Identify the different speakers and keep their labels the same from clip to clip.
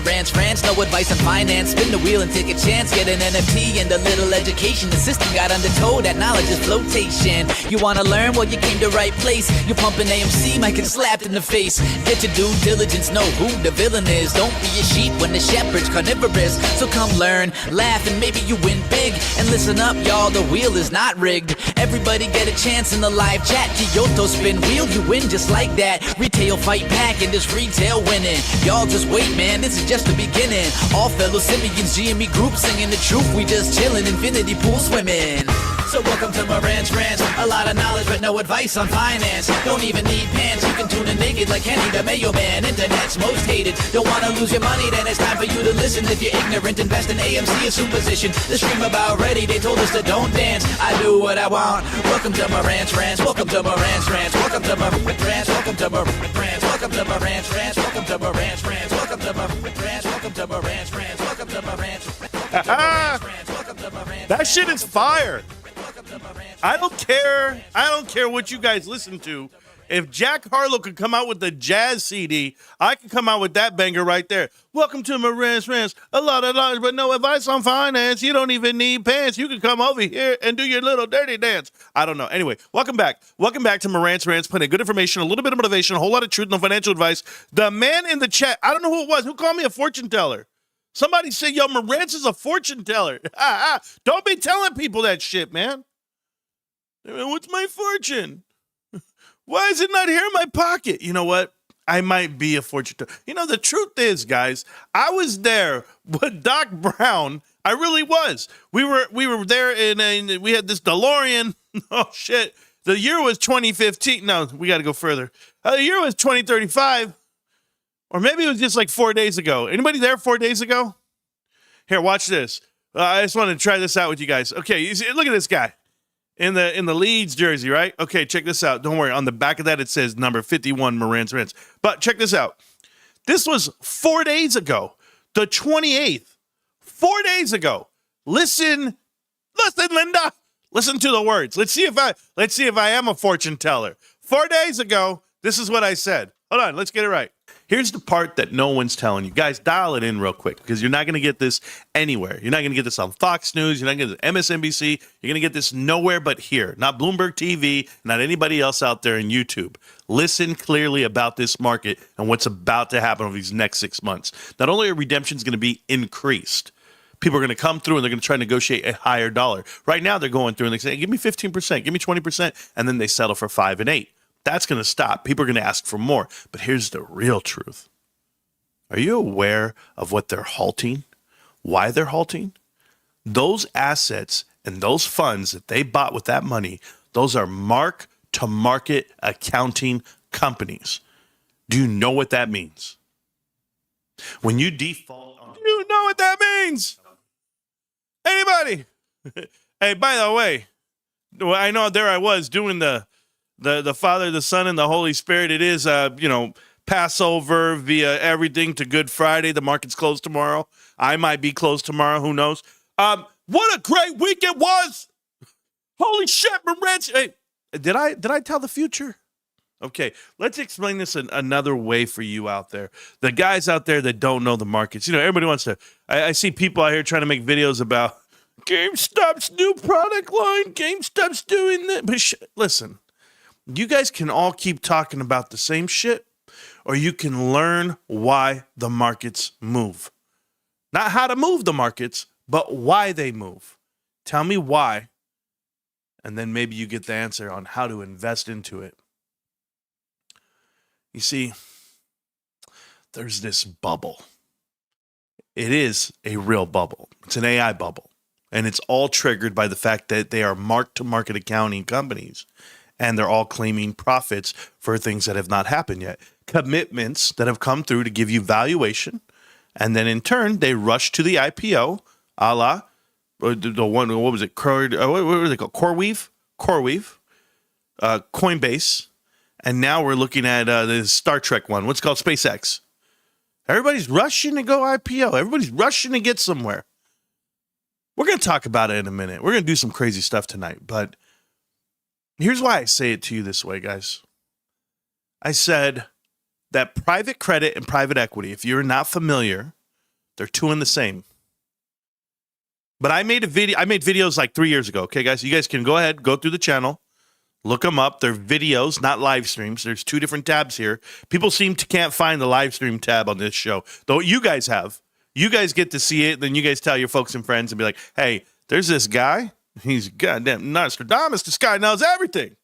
Speaker 1: Marantz Rantz, no advice on finance. Spin the wheel and take a chance. Get an NFT and a little education. The system got undertow, that knowledge is flotation. You wanna learn? Well, you came to right place. You're pumping AMC, might get slapped in the face. Get your due diligence, know who the villain is. Don't be a sheep when the shepherd's carnivorous. So come learn, laugh, and maybe you win big. And listen up, y'all, the wheel is not rigged. Everybody get a chance in the live chat. Kyoto spin wheel, you win just like that. Retail fight back and this retail winning. Y'all just wait, man, this is just the beginning. All fellow simians, GME group singing the truth. We just chillin', infinity pool swimming. So welcome to Marantz Rantz. A lot of knowledge but no advice on finance. Don't even need pants, you can tune in naked like Henny the Mayo Man. Internet's most hated. Don't wanna lose your money, then it's time for you to listen. If you're ignorant, invest in AMC or superstition. The stream about ready, they told us to don't dance. I do what I want. Welcome to Marantz Rantz. Welcome to Marantz Rantz. Welcome to Marantz Rantz. Welcome to Marantz Rantz. Welcome to Marantz Rantz. Welcome to Marantz Rantz. Welcome to Marantz Rantz. Welcome to Marantz Rantz. Welcome to Marantz Rantz.
Speaker 2: That shit is fire. I don't care what you guys listen to. If Jack Harlow could come out with the jazz CD, I could come out with that banger right there. Welcome to Marantz Rantz. A lot of knowledge, but no advice on finance. You don't even need pants. You can come over here and do your little dirty dance. I don't know. Anyway, welcome back. Welcome back to Marantz Rantz. Plenty of good information, a little bit of motivation, a whole lot of truth, no financial advice. The man in the chat, I don't know who it was. Who called me a fortune teller? Somebody said, yo, Marantz is a fortune teller. Don't be telling people that shit, man. What's my fortune? Why is it not here in my pocket? You know what? I might be a fortune teller. You know, the truth is, guys, I was there with Doc Brown. I really was. We were there and we had this DeLorean. Oh, shit. The year was 2015. No, we got to go further. The year was 2035. Or maybe it was just like 4 days ago. Anybody there 4 days ago? Here, watch this. I just want to try this out with you guys. Okay, you see, look at this guy. In the Leeds jersey, right? Okay, check this out. Don't worry. On the back of that, it says number 51, Marantz Rantz. But check this out. This was 4 days ago, the 28th. 4 days ago. Listen, Linda. Listen to the words. Let's see if I am a fortune teller. 4 days ago, this is what I said. Hold on, let's get it right. Here's the part that no one's telling you. Guys, dial it in real quick because you're not going to get this anywhere. You're not going to get this on Fox News. You're not going to get this MSNBC. You're going to get this nowhere but here. Not Bloomberg TV, not anybody else out there in YouTube. Listen clearly about this market and what's about to happen over these next 6 months. Not only are redemptions going to be increased, people are going to come through and they're going to try to negotiate a higher dollar. Right now, they're going through and they say, give me 15%, give me 20%, and then they settle for 5 and 8. That's going to stop. People are going to ask for more. But here's the real truth. Are you aware of what they're halting? Why they're halting? Those assets and those funds that they bought with that money, those are mark-to-market accounting companies. Do you know what that means? When you default on... Do you know what that means? Anybody? Hey, by the way, I know there I was doing the Father, the Son, and the Holy Spirit. It is, Passover via everything to Good Friday. The market's closed tomorrow. I might be closed tomorrow. Who knows? What a great week it was. Holy shit, Marantz. Hey, did I tell the future? Okay, let's explain this another way for you out there. The guys out there that don't know the markets. You know, everybody wants to. I see people out here trying to make videos about GameStop's new product line. GameStop's doing that. But listen. You guys can all keep talking about the same shit, or you can learn why the markets move. Not how to move the markets, but why they move. Tell me why, and then maybe you get the answer on how to invest into it. You see, there's this bubble. It is a real bubble. It's an AI bubble, and it's all triggered by the fact that they are mark-to-market accounting companies. And they're all claiming profits for things that have not happened yet. Commitments that have come through to give you valuation. And then in turn, they rush to the IPO, a la the one, what was it? What was it called? CoreWeave, Coinbase. And now we're looking at the Star Trek one. What's it called? SpaceX. Everybody's rushing to go IPO. Everybody's rushing to get somewhere. We're going to talk about it in a minute. We're going to do some crazy stuff tonight. But here's why I say it to you this way, guys. I said that private credit and private equity, if you're not familiar, They're two in the same. But I made videos like 3 years ago. Okay, guys, you guys can go ahead, go through the channel, look them up. They're videos, not live streams. There's two different tabs here. People can't find the live stream tab on this show, though. You guys have. You guys get to see it. Then you guys tell your folks and friends and be like, "Hey, there's this guy. He's goddamn Nostradamus. This guy knows everything."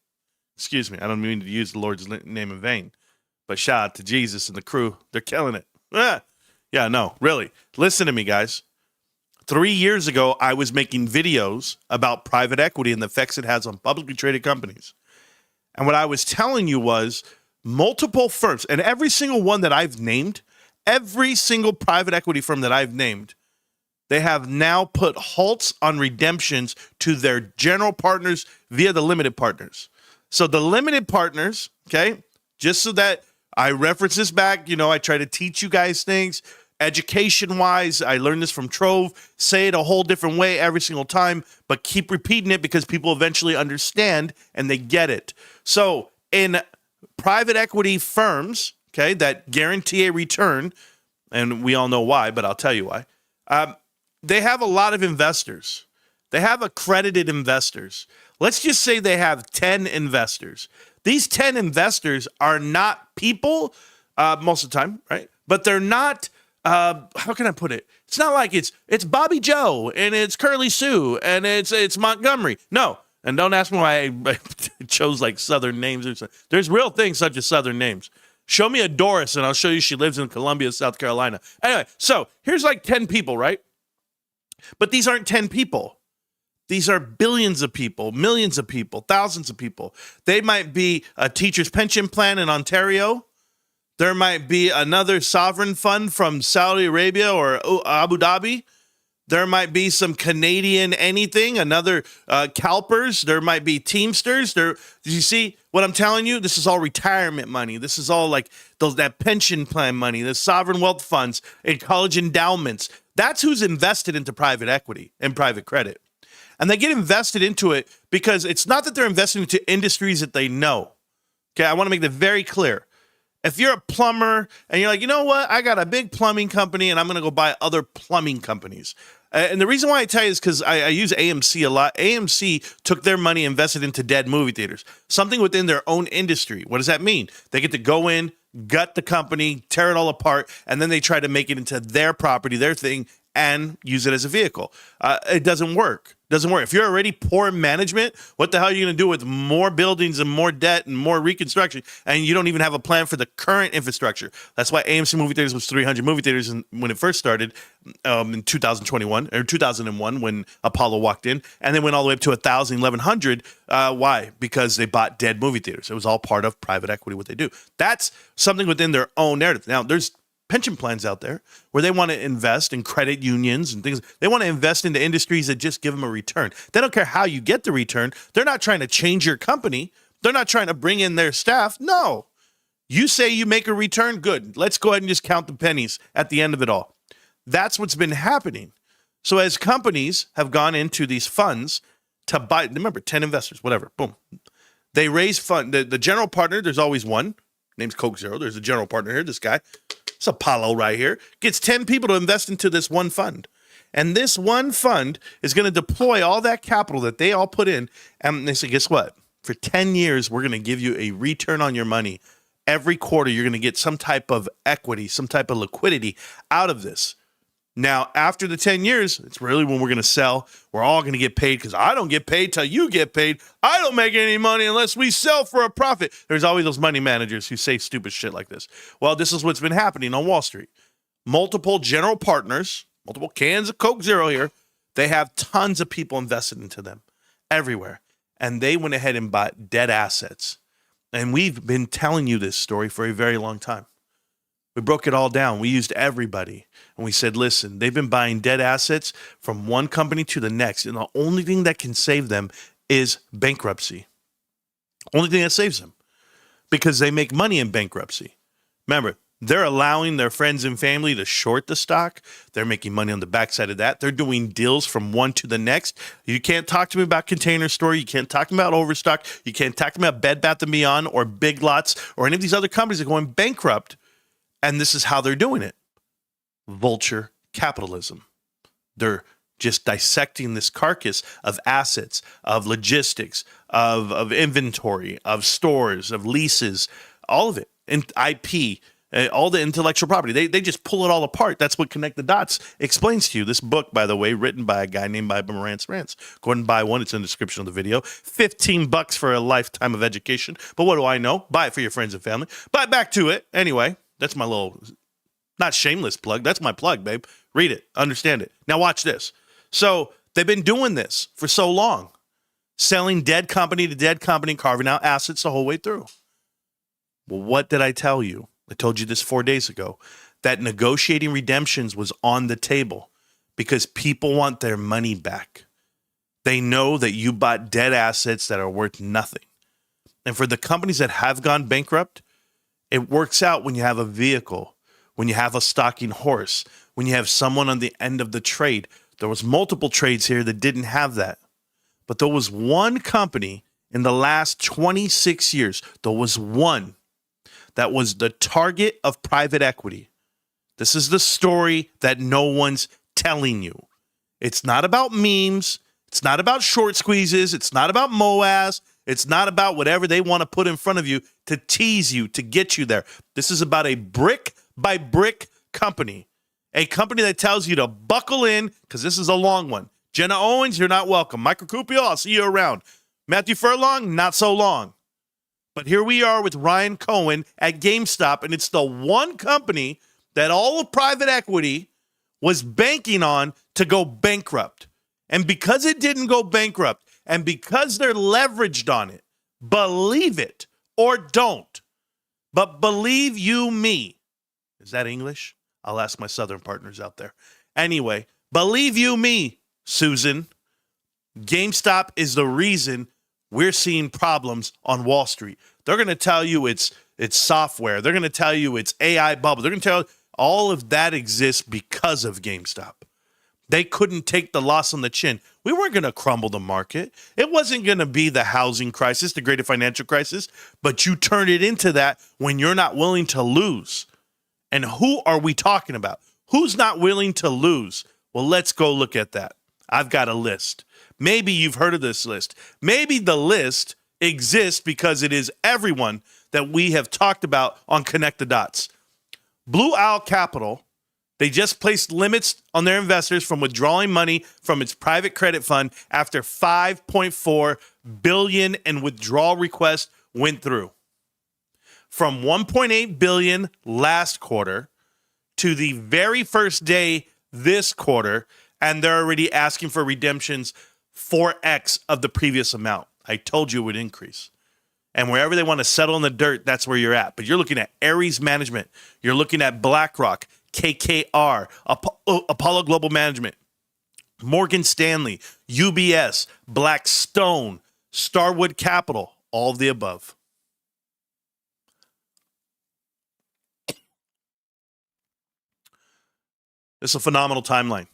Speaker 2: Excuse me. I don't mean to use the Lord's name in vain, but shout out to Jesus and the crew. They're killing it. Yeah, no, really. Listen to me, guys. 3 years ago, I was making videos about private equity and the effects it has on publicly traded companies. And what I was telling you was multiple firms, and every single one that I've named, every single private equity firm that I've named, they have now put halts on redemptions to their general partners via the limited partners. So the limited partners, okay, just so that I reference this back, I try to teach you guys things. Education-wise, I learned this from Trove. Say it a whole different way every single time, but keep repeating it because people eventually understand and they get it. So in private equity firms, okay, that guarantee a return, and we all know why, but I'll tell you why, they have a lot of investors. They have accredited investors. Let's just say they have 10 investors. These 10 investors are not people most of the time, right? But they're not... how can I put it? It's not like it's Bobby Joe and it's Curly Sue and it's Montgomery. No, and don't ask me why I chose like Southern names or something. There's real things such as Southern names. Show me a Doris and I'll show you she lives in Columbia, South Carolina. Anyway, so here's like 10 people, right? But these aren't 10 people. These are billions of people, millions of people, thousands of people. They might be a teacher's pension plan in Ontario. There might be another sovereign fund from Saudi Arabia or Abu Dhabi. There might be some Canadian anything, another CalPERS. There might be Teamsters. Did you see what I'm telling you? This is all retirement money. This is all like that pension plan money, the sovereign wealth funds, and college endowments. That's who's invested into private equity and private credit. And they get invested into it because it's not that they're investing into industries that they know. Okay, I want to make that very clear. If you're a plumber and you're like, you know what, I got a big plumbing company and I'm going to go buy other plumbing companies. And the reason why I tell you is because I use AMC a lot. AMC took their money, invested into dead movie theaters, something within their own industry. What does that mean? They get to go in, gut the company, tear it all apart, and then they try to make it into their property, their thing, and use it as a vehicle. It doesn't work. Doesn't work. If you're already poor management, what the hell are you going to do with more buildings and more debt and more reconstruction? And you don't even have a plan for the current infrastructure. That's why AMC movie theaters was 300 movie theaters when it first started in 2021 or 2001 when Apollo walked in, and then went all the way up to 1,000, 1,100. Why? Because they bought dead movie theaters. It was all part of private equity, what they do. That's something within their own narrative. Now, there's pension plans out there where they want to invest in credit unions and things. They want to invest into industries that just give them a return. They don't care how you get the return. They're not trying to change your company. They're not trying to bring in their staff. No. You say you make a return, good. Let's go ahead and just count the pennies at the end of it all. That's what's been happening. So as companies have gone into these funds to buy, remember, 10 investors, whatever, boom. They raise fund. The general partner, there's always one. Name's Coke Zero. There's a general partner here, this guy. It's Apollo right here. Gets 10 people to invest into this one fund. And this one fund is going to deploy all that capital that they all put in. And they say, guess what? For 10 years, we're going to give you a return on your money. Every quarter, you're going to get some type of equity, some type of liquidity out of this. Now, after the 10 years, it's really when we're going to sell. We're all going to get paid because I don't get paid till you get paid. I don't make any money unless we sell for a profit. There's always those money managers who say stupid shit like this. Well, this is what's been happening on Wall Street. Multiple general partners, multiple cans of Coke Zero here, they have tons of people invested into them everywhere. And they went ahead and bought dead assets. And we've been telling you this story for a very long time. We broke it all down. We used everybody. And we said, listen, they've been buying dead assets from one company to the next. And the only thing that can save them is bankruptcy. Only thing that saves them. Because they make money in bankruptcy. Remember, they're allowing their friends and family to short the stock. They're making money on the backside of that. They're doing deals from one to the next. You can't talk to me about Container Store. You can't talk to me about Overstock. You can't talk to me about Bed Bath & Beyond or Big Lots or any of these other companies that are going bankrupt. And this is how they're doing it. Vulture capitalism. They're just dissecting this carcass of assets, of logistics, of inventory, of stores, of leases, all of it, and IP, all the intellectual property. They just pull it all apart. That's what Connect the Dots explains to you. This book, by the way, written by a guy named Marantz Rantz. Go ahead and buy one. It's in the description of the video. $15 for a lifetime of education. But what do I know? Buy it for your friends and family. But back to it. Anyway, that's my little, not shameless plug. That's my plug, babe. Read it. Understand it. Now watch this. So they've been doing this for so long, selling dead company to dead company, carving out assets the whole way through. Well, what did I tell you? I told you this 4 days ago, that negotiating redemptions was on the table because people want their money back. They know that you bought dead assets that are worth nothing. And for the companies that have gone bankrupt, it works out when you have a vehicle, when you have a stalking horse, when you have someone on the end of the trade. There was multiple trades here that didn't have that. But there was one company in the last 26 years, there was one that was the target of private equity. This is the story that no one's telling you. It's not about memes. It's not about short squeezes. It's not about MOAS. It's not about whatever they want to put in front of you to tease you, to get you there. This is about a brick by brick company. A company that tells you to buckle in, because this is a long one. Jenna Owens, you're not welcome. Michael Cupio, I'll see you around. Matthew Furlong, not so long. But here we are with Ryan Cohen at GameStop, and it's the one company that all of private equity was banking on to go bankrupt. And because it didn't go bankrupt, and because they're leveraged on it, believe it or don't, but believe you me. Is that English? I'll ask my Southern partners out there. Anyway, believe you me, Susan, GameStop is the reason we're seeing problems on Wall Street. They're going to tell you it's software. They're going to tell you it's AI bubble. They're going to tell you all of that exists because of GameStop. They couldn't take the loss on the chin. We weren't going to crumble the market. It wasn't going to be the housing crisis, the great financial crisis, but you turn it into that when you're not willing to lose. And who are we talking about? Who's not willing to lose? Well, let's go look at that. I've got a list. Maybe you've heard of this list. Maybe the list exists because it is everyone that we have talked about on Connect the Dots. Blue Owl Capital, they just placed limits on their investors from withdrawing money from its private credit fund after $5.4 billion in withdrawal requests went through. From $1.8 billion last quarter to the very first day this quarter, and they're already asking for redemptions 4x of the previous amount. I told you it would increase. And wherever they want to settle in the dirt, that's where you're at. But you're looking at Ares Management. You're looking at BlackRock, KKR, Apollo Global Management, Morgan Stanley, UBS, Blackstone, Starwood Capital, all of the above. This is a phenomenal timeline.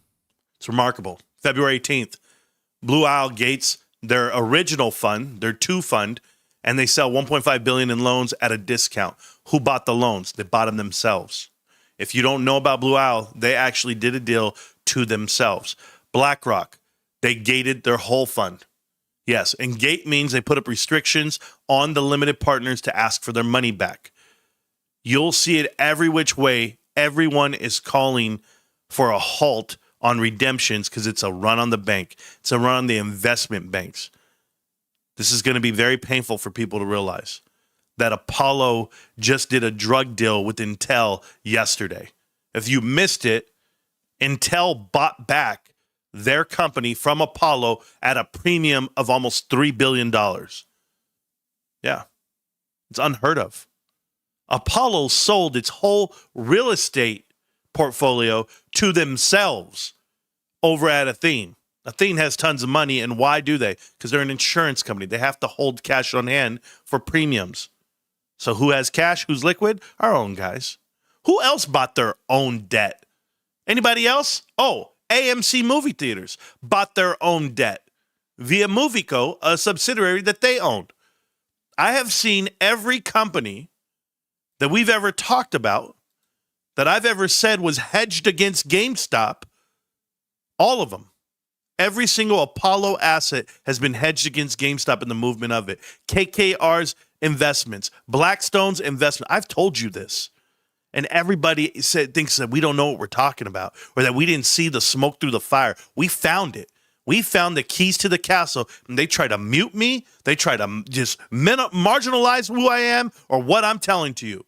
Speaker 2: It's remarkable. February 18th, Blue Owl Gates, their original fund, their two fund, and they sell $1.5 billion in loans at a discount. Who bought the loans? They bought them themselves. If you don't know about Blue Owl, they actually did a deal to themselves. BlackRock, they gated their whole fund. Yes, and gate means they put up restrictions on the limited partners to ask for their money back. You'll see it every which way. Everyone is calling for a halt on redemptions because it's a run on the bank. It's a run on the investment banks. This is going to be very painful for people to realize that Apollo just did a drug deal with Intel yesterday. If you missed it, Intel bought back their company from Apollo at a premium of almost $3 billion. Yeah, it's unheard of. Apollo sold its whole real estate portfolio to themselves over at Athene. Athene has tons of money, and why do they? Because they're an insurance company. They have to hold cash on hand for premiums. So who has cash? Who's liquid? Our own guys. Who else bought their own debt? Anybody else? Oh, AMC movie theaters bought their own debt via Movico, a subsidiary that they owned. I have seen every company that we've ever talked about that I've ever said was hedged against GameStop, all of them. Every single Apollo asset has been hedged against GameStop in the movement of it. KKR's investments, Blackstone's investment. I've told you this. And everybody thinks that we don't know what we're talking about or that we didn't see the smoke through the fire. We found it. We found the keys to the castle, and they try to mute me. They try to just marginalize who I am or what I'm telling to you.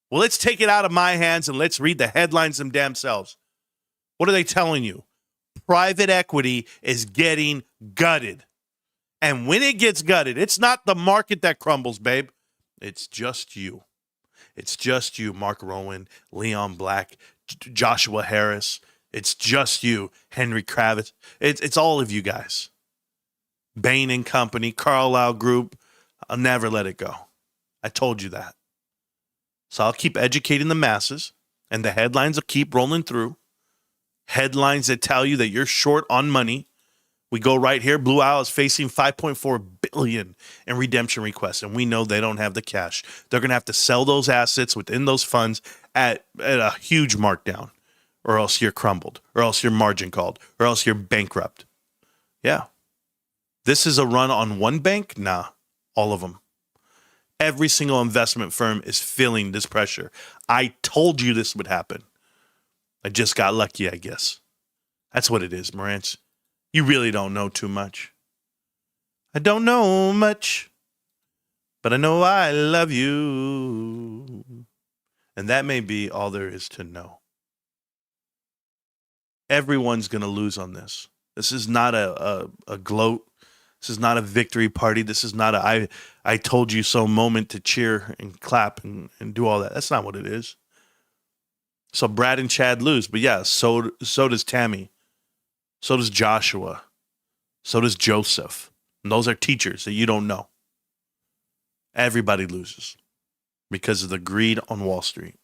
Speaker 2: Well, let's take it out of my hands and let's read the headlines them damn selves. What are they telling you? Private equity is getting gutted. And when it gets gutted, it's not the market that crumbles, babe. It's just you. It's just you, Mark Rowan, Leon Black, Joshua Harris. It's just you, Henry Kravitz. It's all of you guys. Bain and Company, Carlyle Group. I'll never let it go. I told you that. So I'll keep educating the masses, and the headlines will keep rolling through. Headlines that tell you that you're short on money. We go right here. Blue Owl is facing $5.4 billion in redemption requests, and we know they don't have the cash. They're going to have to sell those assets within those funds at a huge markdown, or else you're crumbled, or else you're margin called, or else you're bankrupt. Yeah. This is a run on one bank? Nah, all of them. Every single investment firm is feeling this pressure. I told you this would happen. I just got lucky, I guess. That's what it is, Marantz. You really don't know too much. I don't know much, but I know I love you. And that may be all there is to know. Everyone's going to lose on this. This is not a gloat. This is not a victory party. This is not a I told you so moment to cheer and clap and do all that. That's not what it is. So Brad and Chad lose. But yeah, so does Tammy. So does Joshua. So does Joseph. And those are teachers that you don't know. Everybody loses because of the greed on Wall Street.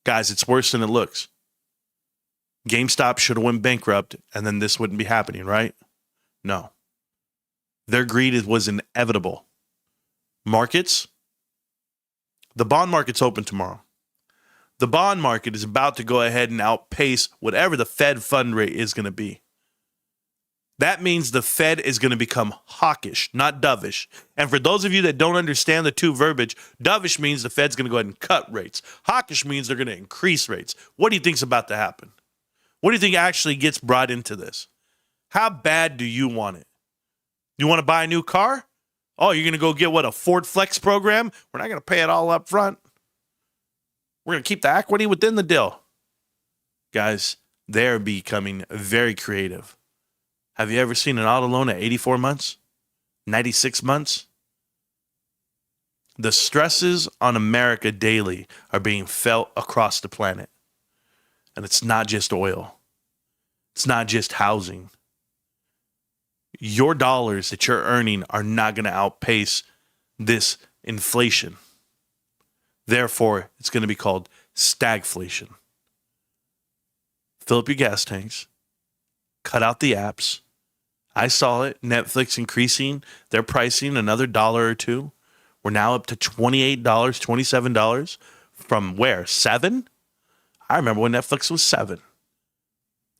Speaker 2: Guys, it's worse than it looks. GameStop should have went bankrupt and then this wouldn't be happening, right? No. Their greed was inevitable. Markets. The bond market's open tomorrow. The bond market is about to go ahead and outpace whatever the Fed fund rate is going to be. That means the Fed is going to become hawkish, not dovish. And for those of you that don't understand the two verbiage, dovish means the Fed's going to go ahead and cut rates. Hawkish means they're going to increase rates. What do you think's about to happen? What do you think actually gets brought into this? How bad do you want it? You want to buy a new car? Oh, you're going to go get a Ford Flex program? We're not going to pay it all up front. We're going to keep the equity within the deal. Guys, they're becoming very creative. Have you ever seen an auto loan at 84 months? 96 months? The stresses on America daily are being felt across the planet. And it's not just oil. It's not just housing. Your dollars that you're earning are not going to outpace this inflation. Therefore, it's going to be called stagflation. Fill up your gas tanks. Cut out the apps. I saw it. Netflix increasing their pricing another $1 or $2. We're now up to $28, $27. From where? 7? I remember when Netflix was 7.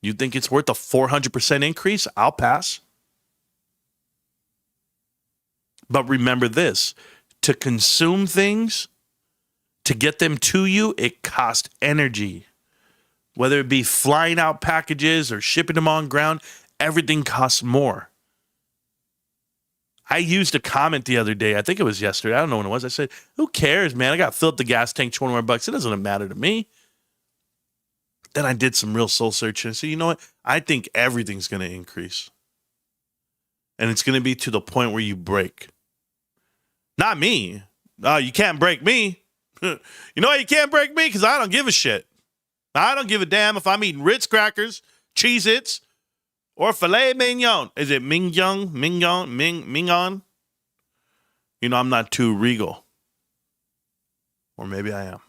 Speaker 2: You think it's worth a 400% increase? I'll pass. But remember this. To consume things, to get them to you, it costs energy. Whether it be flying out packages or shipping them on ground, everything costs more. I used a comment the other day. I think it was yesterday. I don't know when it was. I said, who cares, man? I got to fill up the gas tank, 20 more bucks. It doesn't matter to me. Then I did some real soul searching and said, you know what? I think everything's going to increase. And it's going to be to the point where you break. Not me. You can't break me. You know why you can't break me? Because I don't give a shit. I don't give a damn if I'm eating Ritz crackers, Cheez-Its, or filet mignon. Is it mignon? Mignon? You know, I'm not too regal. Or maybe I am.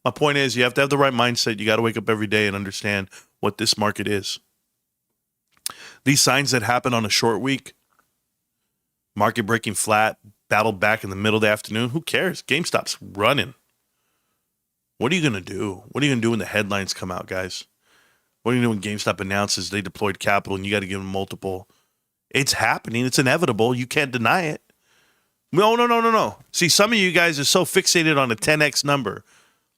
Speaker 2: My point is, you have to have the right mindset. You got to wake up every day and understand what this market is. These signs that happen on a short week, market breaking flat, battle back in the middle of the afternoon, who cares? GameStop's running. What are you going to do? What are you going to do when the headlines come out, guys? What are you going to do when GameStop announces they deployed capital and you got to give them multiple? It's happening. It's inevitable. You can't deny it. No. See, some of you guys are so fixated on a 10x number,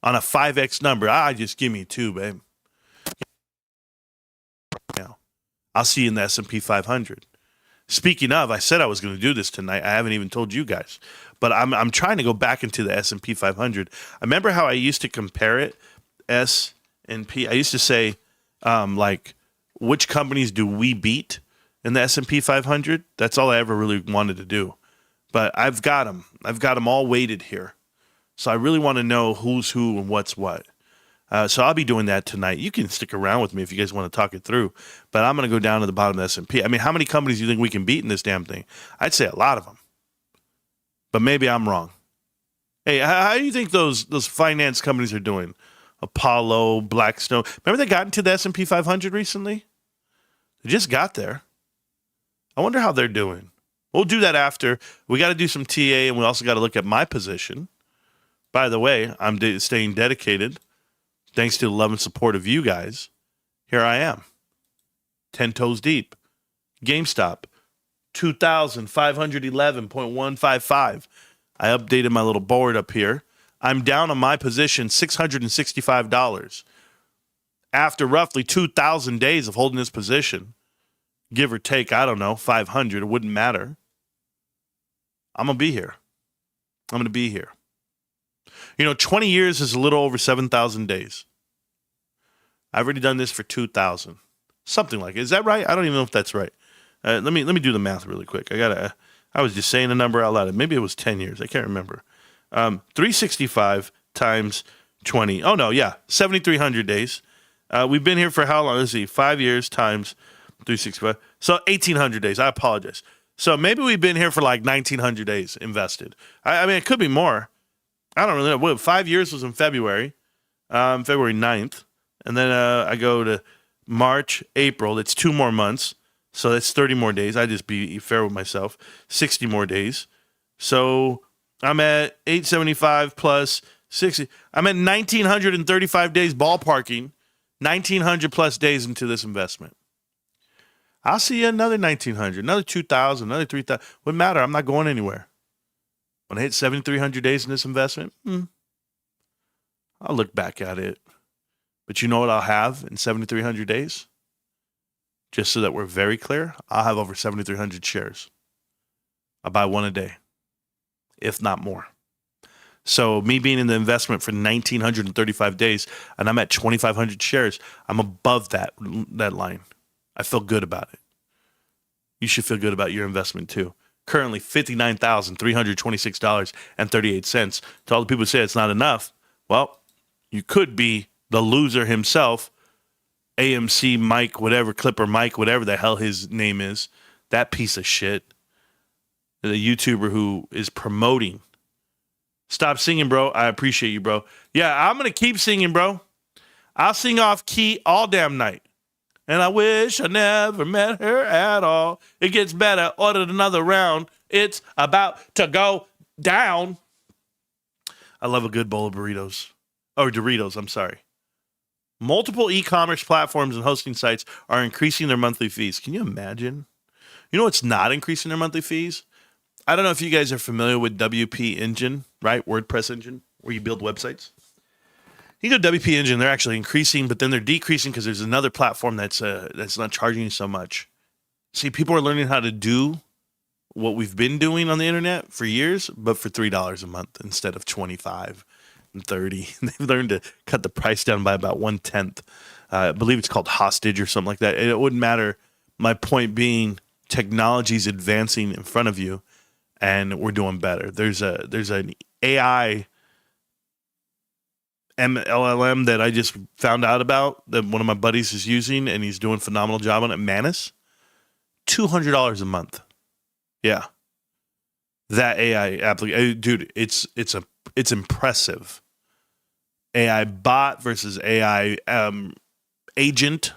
Speaker 2: on a 5x number. Just give me 2, babe. Now, I'll see you in the S&P 500. Speaking of, I said I was going to do this tonight. I haven't even told you guys, but I'm trying to go back into the S&P 500. I remember how I used to compare it, S&P. I used to say, like, which companies do we beat in the S&P 500? That's all I ever really wanted to do. But I've got them. I've got them all weighted here. So I really want to know who's who and what's what. So I'll be doing that tonight. You can stick around with me if you guys want to talk it through. But I'm going to go down to the bottom of the S&P. I mean, how many companies do you think we can beat in this damn thing? I'd say a lot of them. But maybe I'm wrong. Hey, how do you think those finance companies are doing? Apollo, Blackstone. Remember they got into the S&P 500 recently? They just got there. I wonder how they're doing. We'll do that after. We got to do some TA, and we also got to look at my position. By the way, I'm staying dedicated. Thanks to the love and support of you guys. Here I am. 10 toes deep. GameStop, 2,511.155. I updated my little board up here. I'm down on my position $665. After roughly 2,000 days of holding this position, give or take, I don't know, 500, it wouldn't matter. I'm going to be here. 20 years is a little over 7,000 days. I've already done this for 2,000. Something like it. Is that right? I don't even know if that's right. Let me do the math really quick. I was just saying a number out loud. Maybe it was 10 years. I can't remember. 365 times 20. Oh, no, yeah. 7,300 days. We've been here for how long? Let's see. 5 years times 365. So 1,800 days. I apologize. So maybe we've been here for like 1,900 days invested. I mean, it could be more. I don't really know. 5 years was in February, February 9th. And then I go to March, April. That's 2 more months. So that's 30 more days. I just be fair with myself. 60 more days. So I'm at 875 plus 60. I'm at 1,935 days ballparking, 1,900 plus days into this investment. I'll see you another 1,900, another 2,000, another 3,000. Wouldn't matter. I'm not going anywhere. When I hit 7,300 days in this investment, I'll look back at it. But you know what I'll have in 7,300 days? Just so that we're very clear, I'll have over 7,300 shares. I'll buy one a day, if not more. So me being in the investment for 1,935 days, and I'm at 2,500 shares, I'm above that line. I feel good about it. You should feel good about your investment too. Currently $59,326.38. To all the people who say it's not enough, well, you could be the loser himself, AMC Mike, whatever, Clipper Mike, whatever the hell his name is, that piece of shit, the YouTuber who is promoting. Stop singing, bro. I appreciate you, bro. Yeah, I'm going to keep singing, bro. I'll sing off key all damn night. And I wish I never met her at all. It gets better. Ordered another round. It's about to go down. I love a good bowl of burritos. Or Doritos, I'm sorry. Multiple e-commerce platforms and hosting sites are increasing their monthly fees. Can you imagine? You know what's not increasing their monthly fees? I don't know if you guys are familiar with WP Engine, right? WordPress Engine, where you build websites. You go to WP Engine, they're actually increasing, but then they're decreasing because there's another platform that's not charging you so much. See, people are learning how to do what we've been doing on the internet for years, but for $3 a month instead of $25 and $30. They've learned to cut the price down by about 1/10. I believe it's called hostage or something like that. It wouldn't matter. My point being, technology's advancing in front of you, and we're doing better. There's an AI LLM that I just found out about that one of my buddies is using, and he's doing a phenomenal job on it. Manus, $200 a month. Yeah, that AI application, dude, it's impressive. AI bot versus AI agent.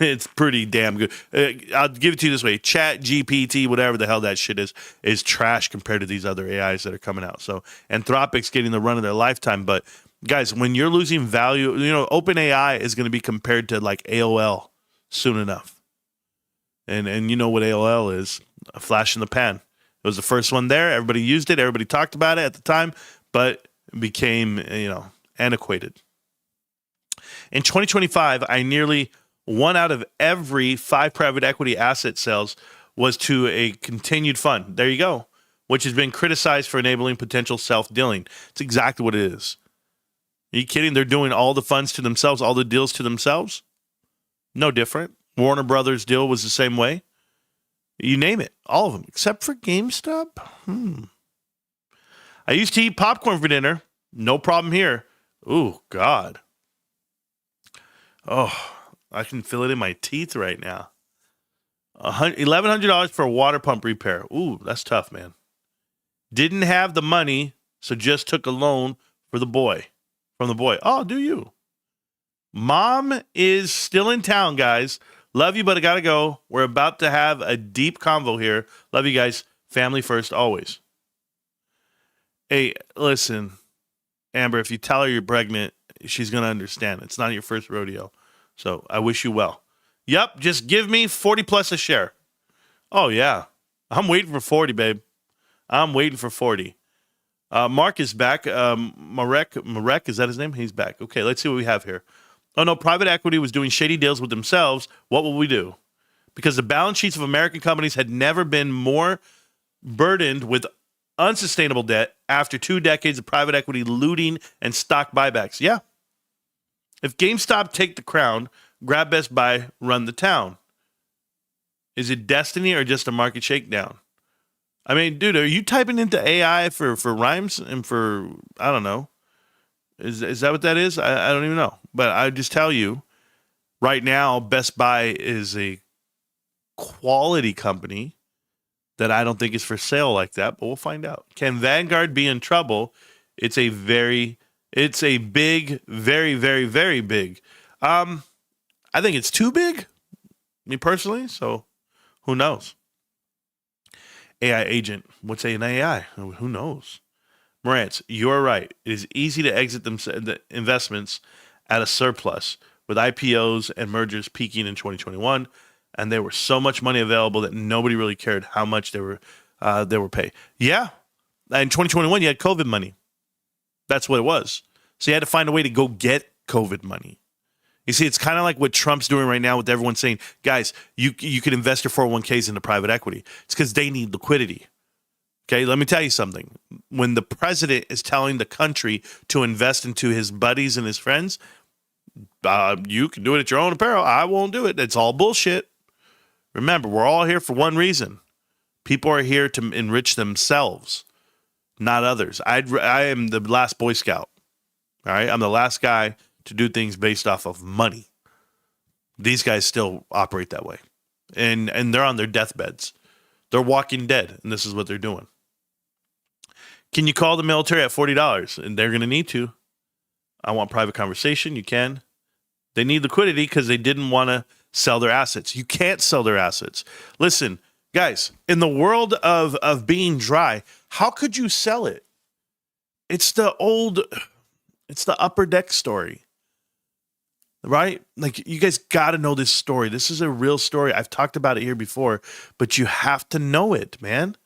Speaker 2: It's pretty damn good. I'll give it to you this way. Chat GPT, whatever the hell that shit is trash compared to these other AIs that are coming out. So Anthropic's getting the run of their lifetime, but Guys, when you're losing value, OpenAI is going to be compared to like AOL soon enough. And you know what AOL is, a flash in the pan. It was the first one there. Everybody used it. Everybody talked about it at the time, but it became, antiquated. In 2025, nearly 1 out of every 5 private equity asset sales was to a continued fund. There you go, which has been criticized for enabling potential self-dealing. It's exactly what it is. Are you kidding? They're doing all the funds to themselves, all the deals to themselves? No different. Warner Brothers deal was the same way. You name it, all of them, except for GameStop. I used to eat popcorn for dinner. No problem here. Ooh, God. Oh, I can feel it in my teeth right now. $1,100 for a water pump repair. Ooh, that's tough, man. Didn't have the money, so just took a loan for the boy. From the boy. Oh, do you? Mom is still in town, guys. Love you, but I gotta go. We're about to have a deep convo here. Love you guys. Family first, always. Hey, listen, Amber, if you tell her you're pregnant, she's gonna understand. It's not your first rodeo. So I wish you well. Yep, just give me 40 plus a share. Oh, yeah. I'm waiting for 40, babe. I'm waiting for 40. Mark is back. Marek, is that his name? He's back. Okay, let's see what we have here. Oh, no, private equity was doing shady deals with themselves. What will we do? Because the balance sheets of American companies had never been more burdened with unsustainable debt after 2 decades of private equity looting and stock buybacks. Yeah. If GameStop take the crown, grab Best Buy, run the town. Is it destiny or just a market shakedown? I mean, dude, are you typing into AI for rhymes and for, I don't know. Is that what that is? I don't even know. But I just tell you, right now, Best Buy is a quality company that I don't think is for sale like that, but we'll find out. Can Vanguard be in trouble? It's a big, very, very, very big. I think it's too big, me personally, so who knows? AI agent. What's an AI? Who knows? Marantz, you're right. It is easy to exit the investments at a surplus with IPOs and mergers peaking in 2021, and there was so much money available that nobody really cared how much they were paid. Yeah, in 2021 you had COVID money. That's what it was. So you had to find a way to go get COVID money. You see, it's kind of like what Trump's doing right now with everyone saying, guys, you could invest your 401ks into private equity. It's because they need liquidity. Okay, let me tell you something. When the president is telling the country to invest into his buddies and his friends, you can do it at your own apparel. I won't do it. It's all bullshit. Remember, we're all here for one reason. People are here to enrich themselves, not others. I am the last Boy Scout. All right, I'm the last guy to do things based off of money. These guys still operate that way. And they're on their deathbeds. They're walking dead, and this is what they're doing. Can you call the military at $40? And they're going to need to. I want private conversation. You can. They need liquidity because they didn't want to sell their assets. You can't sell their assets. Listen, guys, in the world of being dry, how could you sell it? It's the Upper Deck story. Right? Like, you guys got to know this story. This is a real story. I've talked about it here before, but you have to know it, man.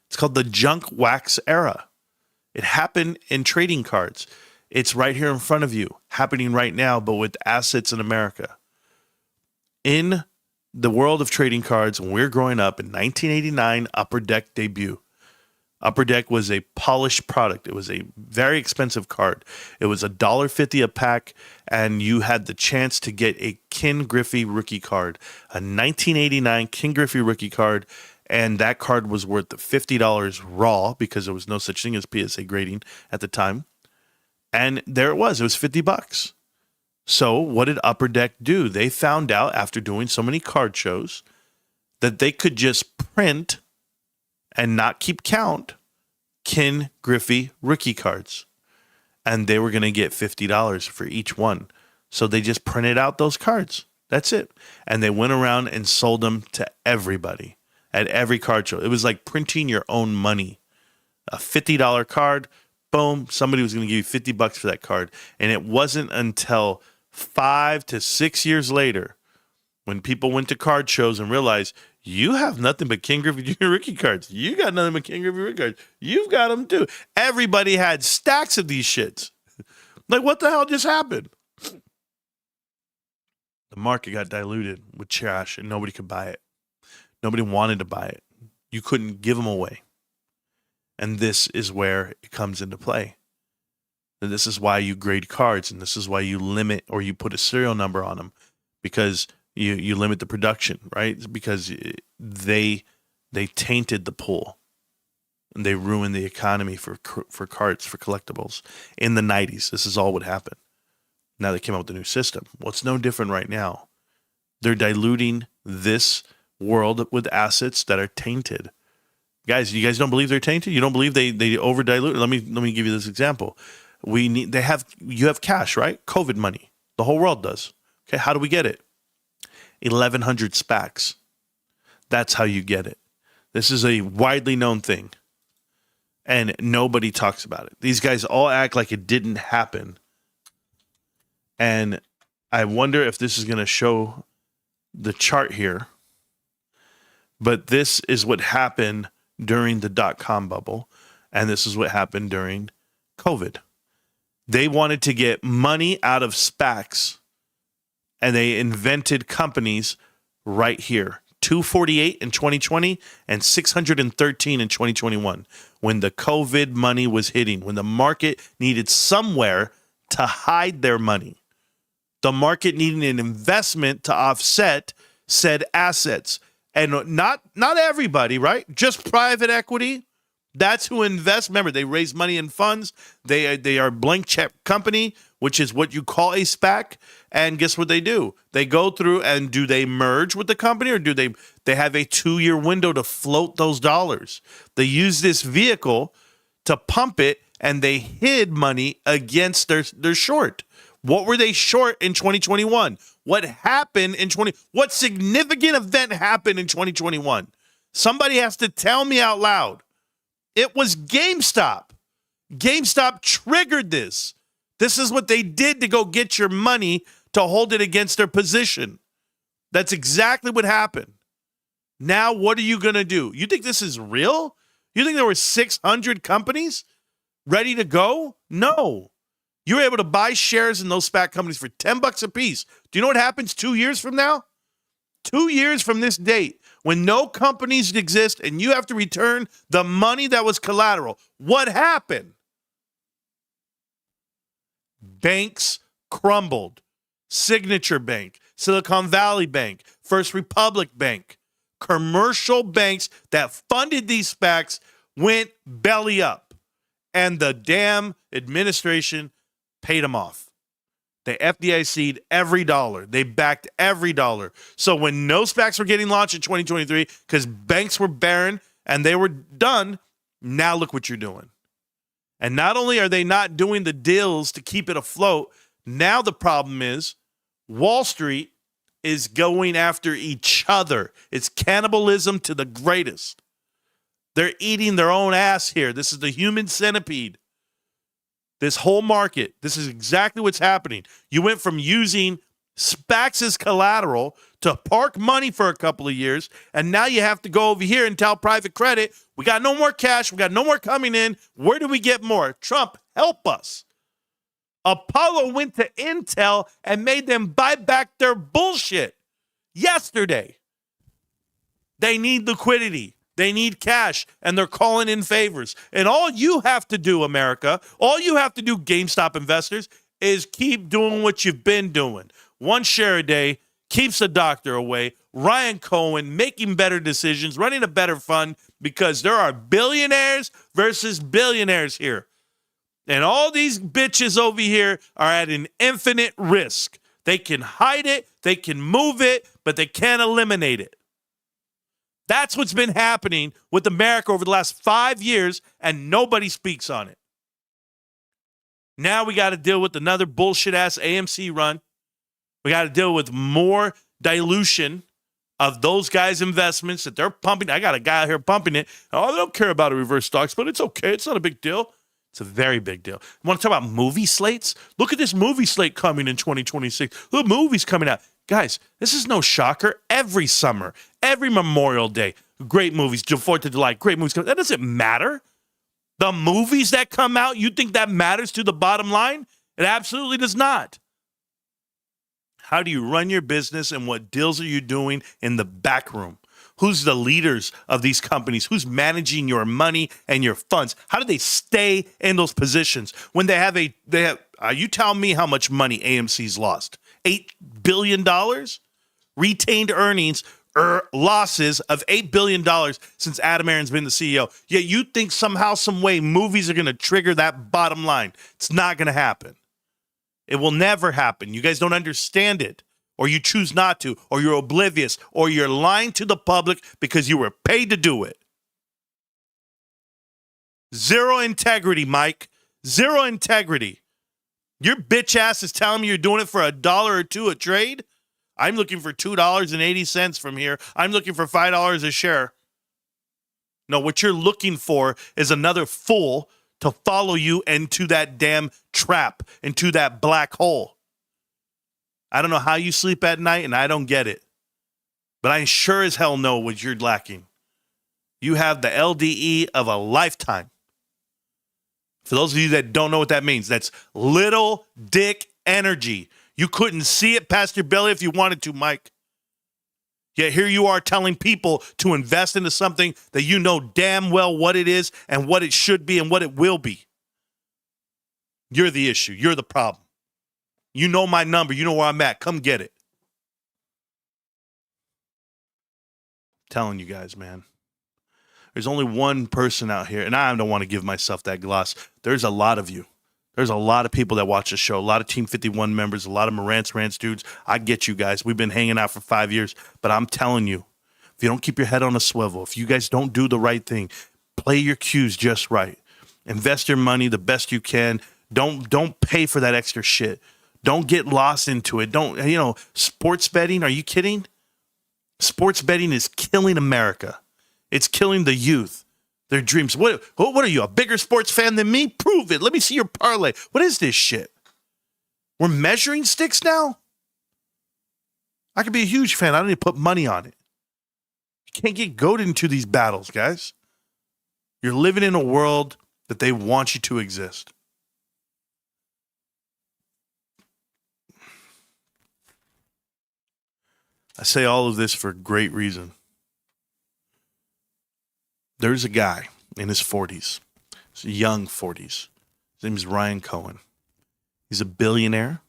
Speaker 2: It's called the junk wax era. It happened in trading cards. It's right here in front of you, happening right now, but with assets in America. In the world of trading cards, when we were growing up in 1989, Upper Deck debut. Upper Deck was a polished product. It was a very expensive card. It was $1.50 a pack, and you had the chance to get a Ken Griffey rookie card, a 1989 Ken Griffey rookie card, and that card was worth $50 raw because there was no such thing as PSA grading at the time. And there it was $50. So what did Upper Deck do? They found out after doing so many card shows that they could just print and not keep count Ken Griffey rookie cards. And they were going to get $50 for each one. So they just printed out those cards. That's it. And they went around and sold them to everybody at every card show. It was like printing your own money. A $50 card, boom, somebody was going to give you $50 for that card. And it wasn't until 5 to 6 years later when people went to card shows and realized you have nothing but King Griffey Jr. rookie cards. You got nothing but King Griffey rookie cards. You've got them too. Everybody had stacks of these shits. Like, what the hell just happened? The market got diluted with trash and nobody could buy it. Nobody wanted to buy it. You couldn't give them away. And this is where it comes into play. And this is why you grade cards, and this is why you limit or you put a serial number on them, because you limit the production, right? It's because they tainted the pool and they ruined the economy for cards, for collectibles. In the 90s, this is all what happened. Now they came out with a new system. Well, it's no different right now. They're diluting this world with assets that are tainted. Guys, you guys don't believe they're tainted? You don't believe they over dilute? Let me give you this example. You have cash, right? COVID money. The whole world does. Okay, how do we get it? 1,100 SPACs. That's how you get it. This is a widely known thing. And nobody talks about it. These guys all act like it didn't happen. And I wonder if this is going to show the chart here. But this is what happened during the dot-com bubble. And this is what happened during COVID. They wanted to get money out of SPACs. And they invented companies right here. 248 in 2020 and 613 in 2021. When the COVID money was hitting. When the market needed somewhere to hide their money. The market needed an investment to offset said assets. And not everybody, right? Just private equity. That's who invests. Remember, they raise money in funds. They are a blank check company, which is what you call a SPAC. And guess what they do? They go through and do they merge with the company, or do they have a 2-year window to float those dollars? They use this vehicle to pump it, and they hid money against their short. What were they short in 2021? What happened in what significant event happened in 2021? Somebody has to tell me out loud. It was GameStop. GameStop triggered this. This is what they did to go get your money to hold it against their position. That's exactly what happened. Now, what are you going to do? You think this is real? You think there were 600 companies ready to go? No. You were able to buy shares in those SPAC companies for $10 a piece. Do you know what happens 2 years from now? 2 years from this date, when no companies exist and you have to return the money that was collateral. What happened? Banks crumbled. Signature Bank, Silicon Valley Bank, First Republic Bank. Commercial banks that funded these SPACs went belly up. And the damn administration paid them off. They FDIC'd every dollar. They backed every dollar. So when no SPACs were getting launched in 2023 because banks were barren and they were done, now look what you're doing. And not only are they not doing the deals to keep it afloat, now the problem is Wall Street is going after each other. It's cannibalism to the greatest. They're eating their own ass here. This is the human centipede. This whole market, this is exactly what's happening. You went from using SPACs as collateral to park money for a couple of years, and now you have to go over here and tell private credit, we got no more cash, we got no more coming in. Where do we get more? Trump, help us. Apollo went to Intel and made them buy back their bullshit yesterday. They need liquidity. They need cash, and they're calling in favors. And all you have to do, America, all you have to do, GameStop investors, is keep doing what you've been doing. One share a day keeps the doctor away. Ryan Cohen making better decisions, running a better fund, because there are billionaires versus billionaires here. And all these bitches over here are at an infinite risk. They can hide it, they can move it, but they can't eliminate it. That's what's been happening with America over the last 5 years, and nobody speaks on it. Now we got to deal with another bullshit-ass AMC run. We got to deal with more dilution of those guys' investments that they're pumping. I got a guy out here pumping it. Oh, they don't care about a reverse stocks, but it's okay. It's not a big deal. It's a very big deal. You want to talk about movie slates? Look at this movie slate coming in 2026. The movies coming out. Guys, this is no shocker. Every summer, every Memorial Day, great movies. 4th of July, great movies. That doesn't matter. The movies that come out, you think that matters to the bottom line? It absolutely does not. How do you run your business and what deals are you doing in the back room? Who's the leaders of these companies? Who's managing your money and your funds? How do they stay in those positions when they have you tell me how much money AMC's lost? $8 billion? Retained earnings or losses of $8 billion since Adam Aron's been the CEO. Yet you think somehow, some way movies are going to trigger that bottom line. It's not going to happen. It will never happen. You guys don't understand it, or you choose not to, or you're oblivious, or you're lying to the public because you were paid to do it. Zero integrity, Mike. Zero integrity. Your bitch ass is telling me you're doing it for $1 or $2 a trade? I'm looking for $2.80 from here. I'm looking for $5 a share. No, what you're looking for is another fool to follow you into that damn trap, into that black hole. I don't know how you sleep at night, and I don't get it. But I sure as hell know what you're lacking. You have the LDE of a lifetime. For those of you that don't know what that means, that's little dick energy. You couldn't see it past your belly if you wanted to, Mike. Yet here you are telling people to invest into something that you know damn well what it is and what it should be and what it will be. You're the issue. You're the problem. You know my number. You know where I'm at. Come get it. I'm telling you guys, man. There's only one person out here, and I don't want to give myself that gloss. There's a lot of you. There's a lot of people that watch the show, a lot of Team 51 members, a lot of Marantz Rantz dudes. I get you guys. We've been hanging out for 5 years, but I'm telling you, if you don't keep your head on a swivel, if you guys don't do the right thing, play your cues just right, invest your money the best you can. Don't pay for that extra shit. Don't get lost into it. Sports betting, are you kidding? Sports betting is killing America. It's killing the youth. Their dreams. What are you, a bigger sports fan than me? Prove it. Let me see your parlay. What is this shit? We're measuring sticks now? I could be a huge fan. I don't need to put money on it. You can't get goaded into these battles, guys. You're living in a world that they want you to exist. I say all of this for a great reason. There's a guy in his 40s, his young 40s. His name is Ryan Cohen. He's a billionaire,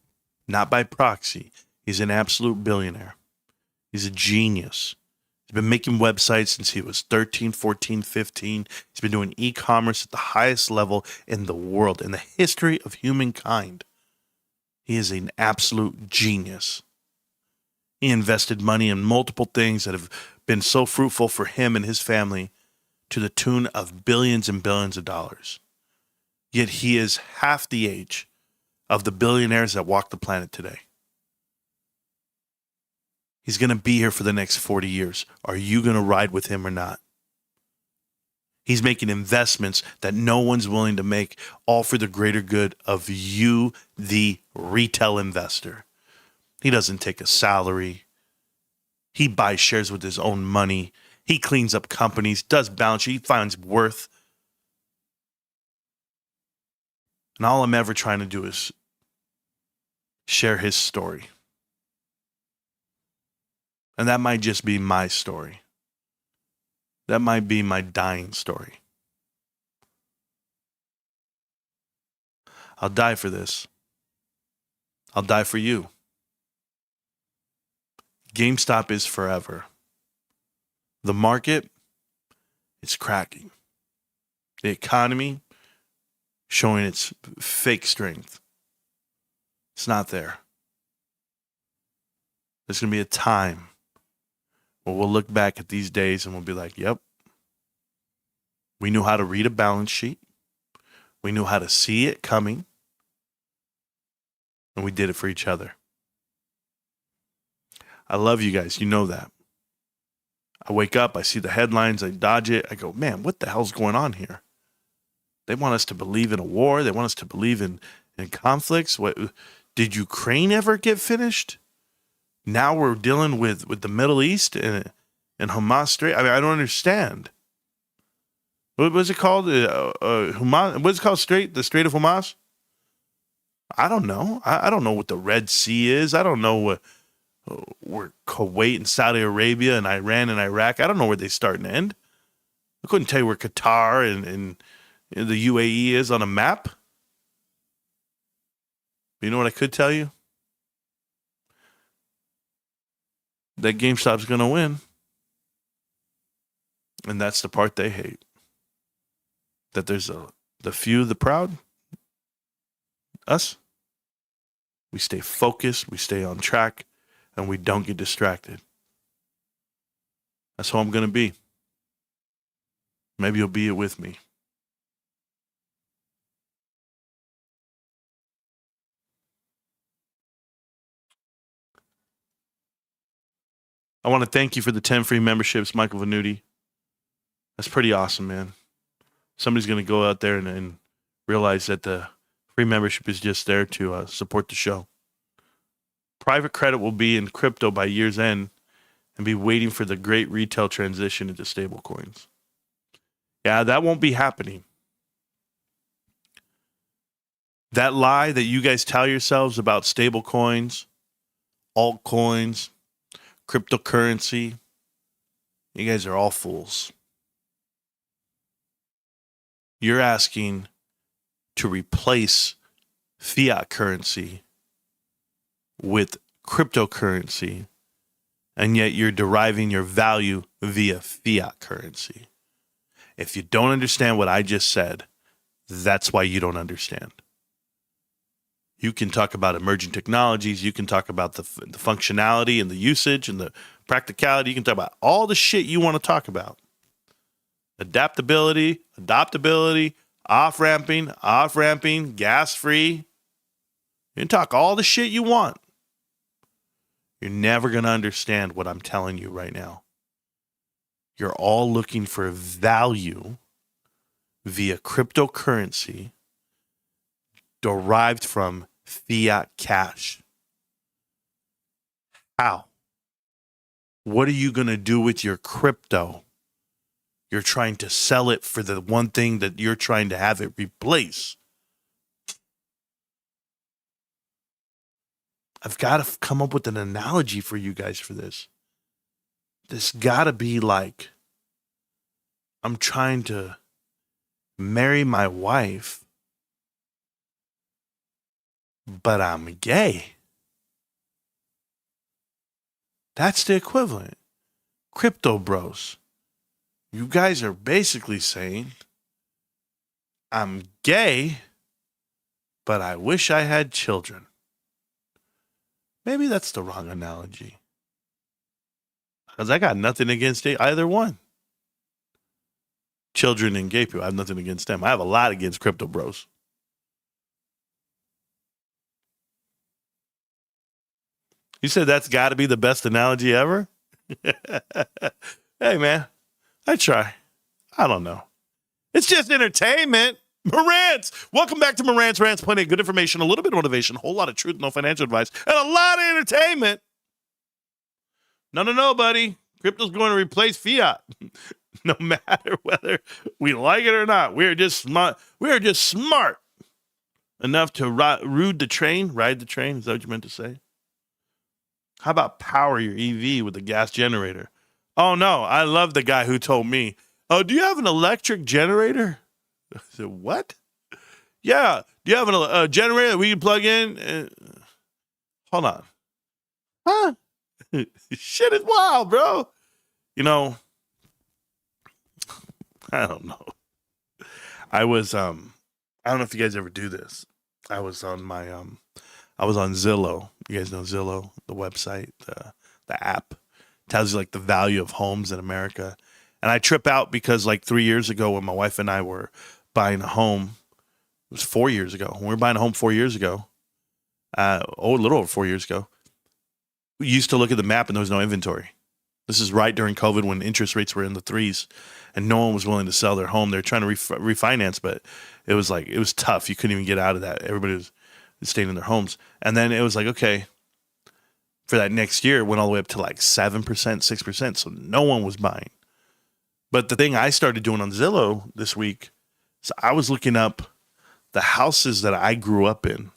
Speaker 2: not by proxy. He's an absolute billionaire. He's a genius. He's been making websites since he was 13, 14, 15. He's been doing e-commerce at the highest level in the world, in the history of humankind. He is an absolute genius. He invested money in multiple things that have been so fruitful for him and his family, to the tune of billions and billions of dollars. Yet he is half the age of the billionaires that walk the planet today. He's going to be here for the next 40 years. Are you going to ride with him or not? He's making investments that no one's willing to make, all for the greater good of you, the retail investor. He doesn't take a salary. He buys shares with his own money. He cleans up companies, does balance sheet, he finds worth. And all I'm ever trying to do is share his story. And that might just be my story. That might be my dying story. I'll die for this. I'll die for you. GameStop is forever. The market, it's cracking. The economy, showing its fake strength. It's not there. There's going to be a time where we'll look back at these days and we'll be like, yep, we knew how to read a balance sheet. We knew how to see it coming. And we did it for each other. I love you guys. You know that. I wake up, I see the headlines, I dodge it. I go, man, what the hell's going on here? They want us to believe in a war. They want us to believe in conflicts. What did Ukraine ever get finished? Now we're dealing with the Middle East and Hamas Strait. I mean, I don't understand. What was it called? Hamas. What's it called? The Strait of Hamas? I don't know. I don't know what the Red Sea is. I don't know what where Kuwait and Saudi Arabia and Iran and Iraq. I don't know where they start and end. I couldn't tell you where Qatar and the UAE is on a map. But you know what I could tell you? That GameStop's going to win. And that's the part they hate. That there's the few, the proud. Us. We stay focused, we stay on track, and we don't get distracted. That's how I'm going to be. Maybe you'll be it with me. I want to thank you for the 10 free memberships, Michael Venuti. That's pretty awesome, man. Somebody's going to go out there and realize that the free membership is just there to support the show. Private credit will be in crypto by year's end and be waiting for the great retail transition into stable coins. Yeah, that won't be happening. That lie that you guys tell yourselves about stable coins, altcoins, cryptocurrency, you guys are all fools. You're asking to replace fiat currency with cryptocurrency, and yet you're deriving your value via fiat currency. If you don't understand what I just said, that's why you don't understand. You can talk about emerging technologies. You can talk about the functionality and the usage and the practicality. You can talk about all the shit you want to talk about. Adaptability, adoptability, off-ramping, gas-free. You can talk all the shit you want. You're never going to understand what I'm telling you right now. You're all looking for value via cryptocurrency derived from fiat cash. How? What are you going to do with your crypto? You're trying to sell it for the one thing that you're trying to have it replace. I've got to come up with an analogy for you guys for this. This got to be like, I'm trying to marry my wife, but I'm gay. That's the equivalent. Crypto bros. You guys are basically saying, I'm gay, but I wish I had children. Maybe that's the wrong analogy. Because I got nothing against either one. Children and gay people, I have nothing against them. I have a lot against crypto bros. You said that's got to be the best analogy ever? Hey, man. I try. I don't know. It's just entertainment. Marantz! Welcome back to Marantz Rantz. Plenty of good information, a little bit of motivation, a whole lot of truth, no financial advice, and a lot of entertainment. No, buddy. Crypto's going to replace fiat. No matter whether we like it or not. We are just smart. We are just smart enough to ride the train. Is that what you meant to say? How about power your EV with a gas generator? Oh, no. I love the guy who told me, oh, do you have an electric generator? I said, what? Yeah. Do you have a generator that we can plug in? Hold on. Huh? Shit is wild, bro. You know, I don't know. I was, I don't know if you guys ever do this. I was on Zillow. You guys know Zillow, the website, the app. Tells you like the value of homes in America. And I trip out because like 3 years ago when my wife and I were buying a home, it was 4 years ago. When we were buying a home 4 years ago, a little over 4 years ago, we used to look at the map and there was no inventory. This is right during COVID when interest rates were in the threes and no one was willing to sell their home. They're trying to refinance, but it was tough. You couldn't even get out of that. Everybody was staying in their homes. And then it was like, okay, for that next year, it went all the way up to like 7%, 6%. So no one was buying. But the thing I started doing on Zillow this week is I was looking up the houses that I grew up in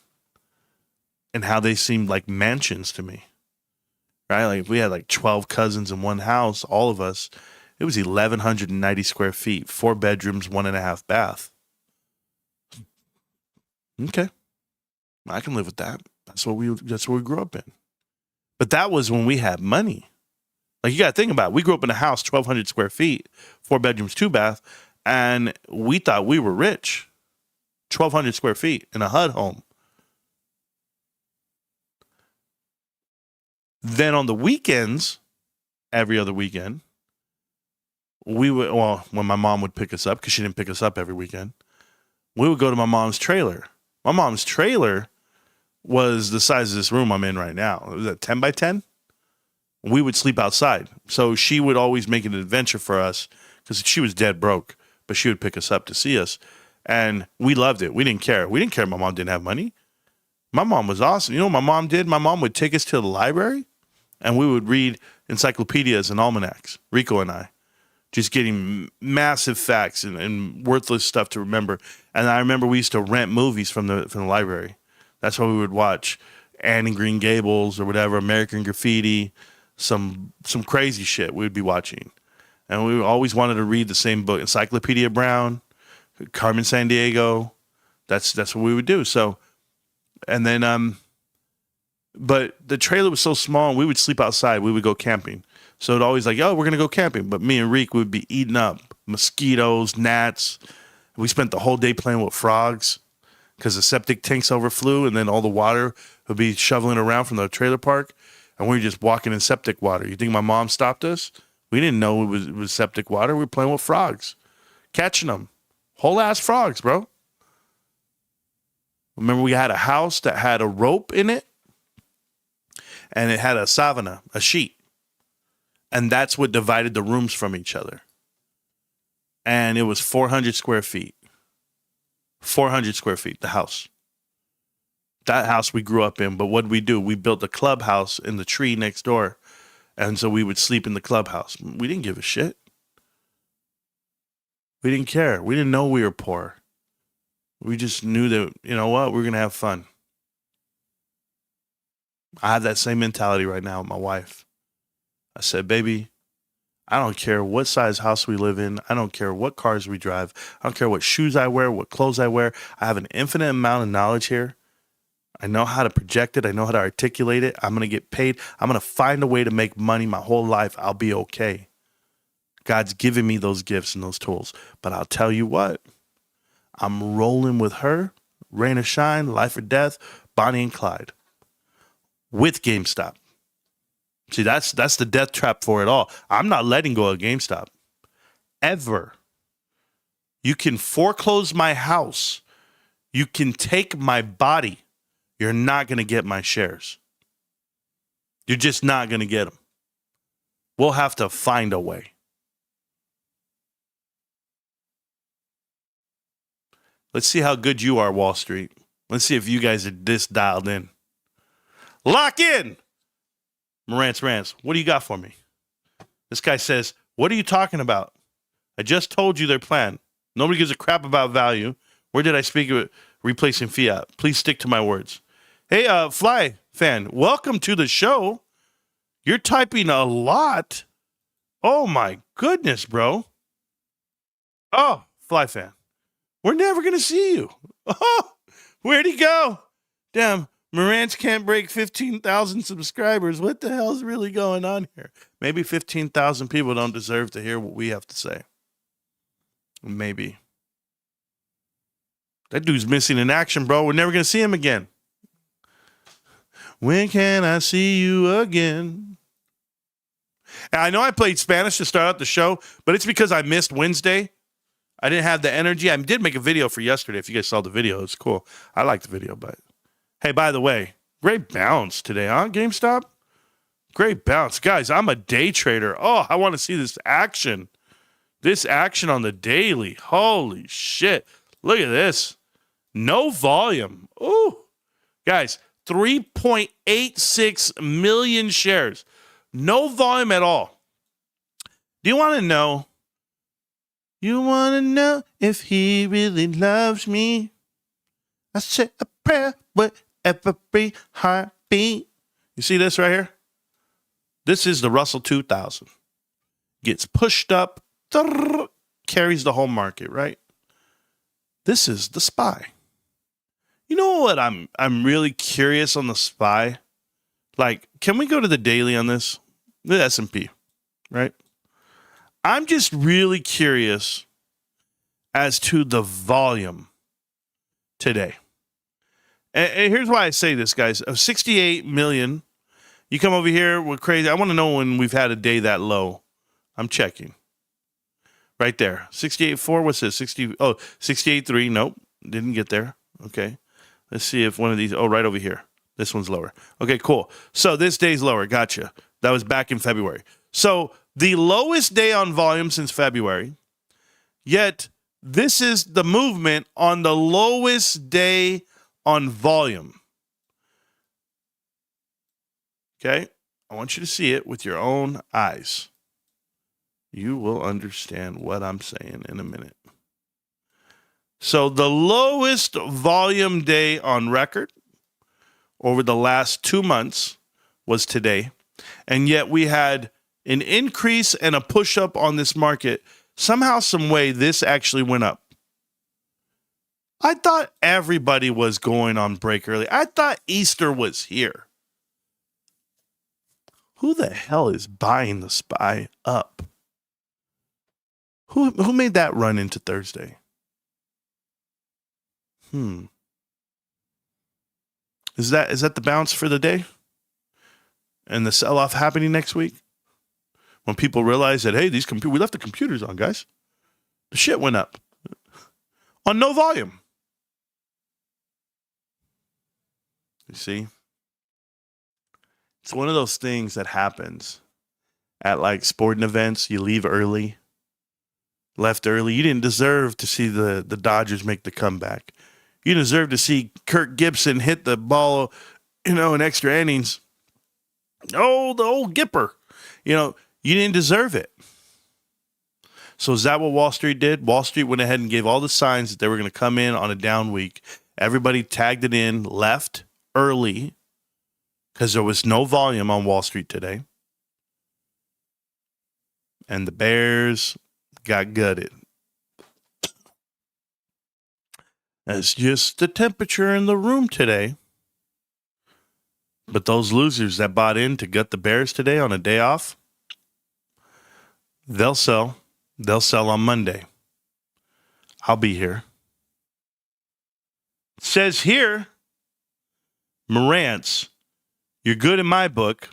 Speaker 2: and how they seemed like mansions to me. Right? Like if we had like 12 cousins in one house, all of us, it was 1,190 square feet, 4 bedrooms, 1.5 bath. Okay. I can live with that. That's what we grew up in. But that was when we had money. Like you got to think about it. We grew up in a house, 1,200 square feet, 4 bedrooms, 2 bath, and we thought we were rich. 1,200 square feet in a HUD home. Then on the weekends, every other weekend, we would, well, when my mom would pick us up, because she didn't pick us up every weekend, we would go to my mom's trailer. My mom's trailer was the size of this room I'm in right now. It was a 10 by 10. We would sleep outside. So she would always make an adventure for us because she was dead broke, but she would pick us up to see us. And we loved it. We didn't care. We didn't care my mom didn't have money. My mom was awesome. You know what my mom did? My mom would take us to the library and we would read encyclopedias and almanacs, Rico and I, just getting massive facts and worthless stuff to remember. And I remember we used to rent movies from the library. That's what we would watch. Anne and Green Gables or whatever, American Graffiti, some crazy shit we would be watching. And we always wanted to read the same book, Encyclopedia Brown, Carmen Sandiego. That's what we would do. So, and then, but the trailer was so small, we would sleep outside. We would go camping. So it always like, oh, we're going to go camping. But me and Reek would be eating up mosquitoes, gnats. We spent the whole day playing with frogs because the septic tanks overflew and then all the water would be shoveling around from the trailer park. And we were just walking in septic water. You think my mom stopped us? We didn't know it was septic water. We were playing with frogs, catching them. Whole ass frogs, bro. Remember we had a house that had a rope in it and it had a savana, a sheet. And that's what divided the rooms from each other. And it was 400 square feet. 400 square feet, the house. That house we grew up in. But what did we do? We built a clubhouse in the tree next door. And so we would sleep in the clubhouse. We didn't give a shit. We didn't care. We didn't know we were poor. We just knew that, you know what? We're going to have fun. I have that same mentality right now with my wife. I said, baby, I don't care what size house we live in. I don't care what cars we drive. I don't care what shoes I wear, what clothes I wear. I have an infinite amount of knowledge here. I know how to project it. I know how to articulate it. I'm going to get paid. I'm going to find a way to make money my whole life. I'll be okay. God's given me those gifts and those tools. But I'll tell you what, I'm rolling with her, rain or shine, life or death, Bonnie and Clyde, with GameStop. See, that's the death trap for it all. I'm not letting go of GameStop. Ever. You can foreclose my house. You can take my body. You're not going to get my shares. You're just not going to get them. We'll have to find a way. Let's see how good you are, Wall Street. Let's see if you guys are this dialed in. Lock in! Marantz Rantz, what do you got for me? This guy says, what are you talking about? I just told you their plan. Nobody gives a crap about value. Where did I speak of it? Replacing fiat. Please stick to my words. Hey, Fly fan, welcome to the show. You're typing a lot. Oh, my goodness, bro. Oh, Fly fan, we're never going to see you. Oh, where'd he go? Damn. Marantz can't break 15,000 subscribers. What the hell's really going on here? Maybe 15,000 people don't deserve to hear what we have to say. Maybe. That dude's missing in action, bro. We're never going to see him again. When can I see you again? And I know I played Spanish to start out the show, but it's because I missed Wednesday. I didn't have the energy. I did make a video for yesterday. If you guys saw the video, it's cool. I liked the video, but... Hey, by the way, great bounce today, huh, GameStop? Great bounce. Guys, I'm a day trader. Oh, I want to see this action. This action on the daily. Holy shit. Look at this. No volume. Ooh. Guys, 3.86 million shares. No volume at all. Do you want to know? You want to know if he really loves me? I say a prayer with every heartbeat. You see this right here? This is the Russell 2000. Gets pushed up, carries the whole market, right? This is the SPY. You know what? I'm really curious on the SPY. Like, can we go to the daily on this? The S&P, right? I'm just really curious as to the volume today. And here's why I say this, guys. Of 68 million, you come over here, we're crazy. I want to know when we've had a day that low. I'm checking. Right there. 68.4, what's this? 68.3. Nope, didn't get there. Okay. Let's see if one of these, right over here. This one's lower. Okay, cool. So this day's lower. Gotcha. That was back in February. So the lowest day on volume since February, yet this is the movement on the lowest day on volume. Okay? I want you to see it with your own eyes. You will understand what I'm saying in a minute. So the lowest volume day on record over the last 2 months was today. And yet we had an increase and a push up on this market. Somehow, some way, this actually went up. I thought everybody was going on break early. I thought Easter was here. Who the hell is buying the SPY up? Who made that run into Thursday? Is that the bounce for the day? And the sell-off happening next week? When people realize that, hey, we left the computers on, guys. The shit went up. On no volume. You see? It's one of those things that happens at like sporting events. You leave early. Left early. You didn't deserve to see the Dodgers make the comeback. You deserve to see Kirk Gibson hit the ball, in extra innings. Oh, the old Gipper. You didn't deserve it. So is that what Wall Street did? Wall Street went ahead and gave all the signs that they were going to come in on a down week. Everybody tagged it in, left early, because there was no volume on Wall Street today. And the Bears got gutted. That's just the temperature in the room today. But those losers that bought in to gut the Bears today on a day off, they'll sell. They'll sell on Monday. I'll be here. It says here, Marantz, you're good in my book.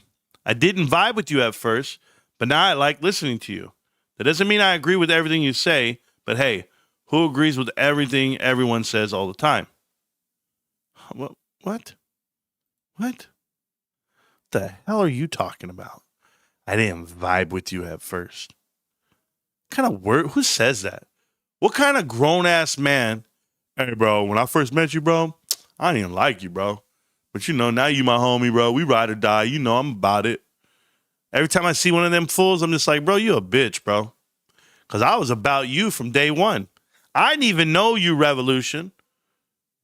Speaker 2: I didn't vibe with you at first, but now I like listening to you. That doesn't mean I agree with everything you say, but hey, who agrees with everything everyone says all the time? What? What the hell are you talking about? I didn't vibe with you at first. What kind of word? Who says that? What kind of grown-ass man? Hey, bro, when I first met you, bro, I didn't even like you, bro. But now you my homie, bro. We ride or die. I'm about it. Every time I see one of them fools, I'm just like, bro, you a bitch, bro. Because I was about you from day one. I didn't even know you, Revolution.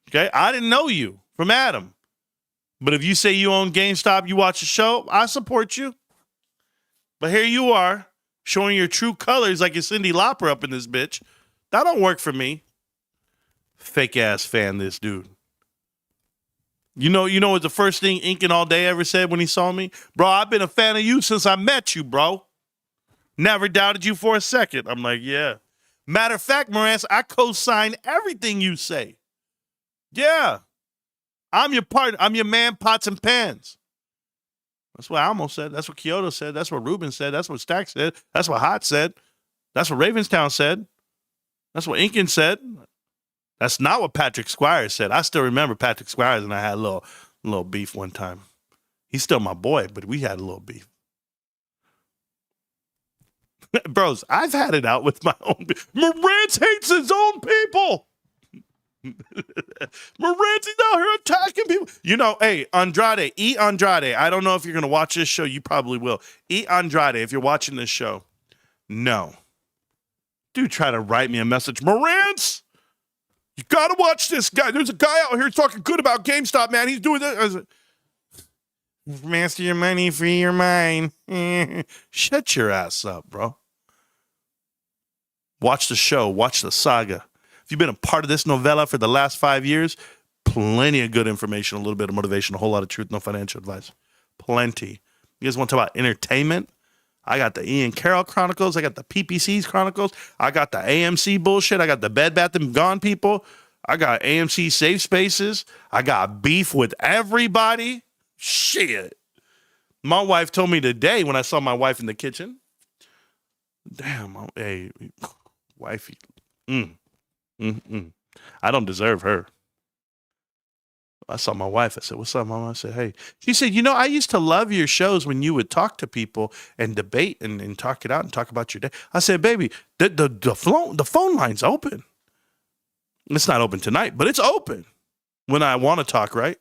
Speaker 2: Okay? I didn't know you from Adam. But if you say you own GameStop, you watch the show, I support you. But here you are, showing your true colors like you're Cyndi Lauper up in this bitch. That don't work for me. Fake-ass fan, this dude. You know what the first thing Inkin' All Day ever said when he saw me? Bro, I've been a fan of you since I met you, bro. Never doubted you for a second. I'm like, yeah. Matter of fact, Marantz, I co-sign everything you say. Yeah. I'm your partner. I'm your man, pots and pans. That's what Almo said. That's what Kyoto said. That's what Ruben said. That's what Stack said. That's what Hot said. That's what Ravenstown said. That's what Inkin said. That's not what Patrick Squires said. I still remember Patrick Squires and I had a little beef one time. He's still my boy, but we had a little beef. Bros, I've had it out with my own. Marantz hates his own people. Marantz is out here attacking people. You know, hey, Andrade, E. Andrade. I don't know if you're going to watch this show. You probably will. E. Andrade, if you're watching this show. No. Do try to write me a message. Marantz, you got to watch this guy. There's a guy out here talking good about GameStop, man. He's doing this. Master your money, free your mind. Shut your ass up, bro. Watch the show. Watch the saga. If you've been a part of this novella for the last 5 years, plenty of good information, a little bit of motivation, a whole lot of truth, no financial advice. Plenty. You guys want to talk about entertainment? I got the Ian Carroll Chronicles. I got the PPC's Chronicles. I got the AMC bullshit. I got the Bed Bath & Gone people. I got AMC Safe Spaces. I got beef with everybody. Shit. My wife told me today when I saw my wife in the kitchen. Damn, hey, wifey. I don't deserve her. I saw my wife. I said, what's up, Mama? I said, hey. She said, you know, I used to love your shows when you would talk to people and debate and talk it out and talk about your day. I said, baby, the phone line's open. It's not open tonight, but it's open when I want to talk, right?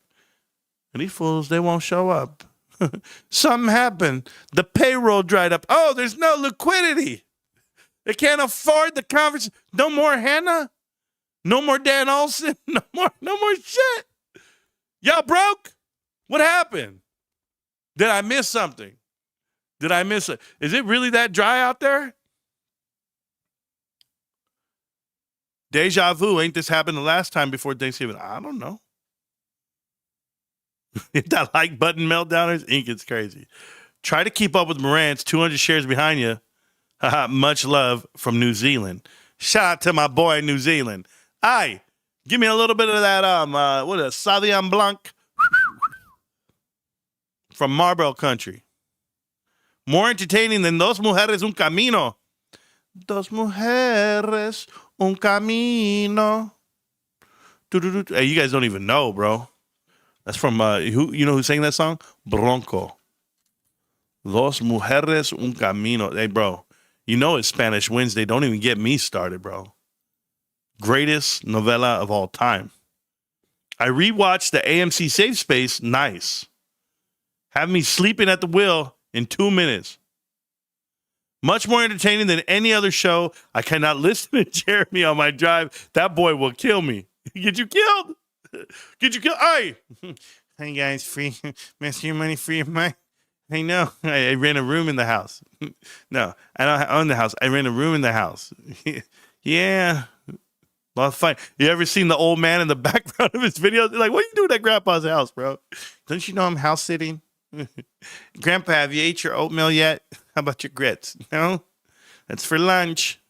Speaker 2: And these fools, they won't show up. Something happened. The payroll dried up. Oh, there's no liquidity. They can't afford the conference. No more Hannah. No more Dan Olson. No more shit. Y'all broke? What happened? Did I miss something? Did I miss it? Is it really that dry out there? Deja vu. Ain't this happened the last time before Thanksgiving? I don't know. If that like button meltdowners, ink, it's crazy. Try to keep up with Marantz, 200 shares behind you. Much love from New Zealand. Shout out to my boy New Zealand. Aye, give me a little bit of that, what is it, Sauvignon Blanc from Marlboro country. More entertaining than Dos Mujeres Un Camino. Dos Mujeres Un Camino. Hey, you guys don't even know, bro. That's from, who sang that song? Bronco. Dos Mujeres Un Camino. Hey, bro, you know it's Spanish Wednesday. Don't even get me started, bro. Greatest novella of all time. I rewatched the AMC Safe Space. Nice. Have me sleeping at the wheel in 2 minutes. Much more entertaining than any other show. I cannot listen to Jeremy on my drive. That boy will kill me. Get you killed? Get you killed? Hey! Hey, guys. Free. Master your money, free your mind. I know. I rent a room in the house. No, I don't own the house. I rent a room in the house. Yeah. Well, fine. You ever seen the old man in the background of his videos? Like, what are you doing at Grandpa's house, bro? Don't you know I'm house sitting? Grandpa, have you ate your oatmeal yet? How about your grits? No? That's for lunch.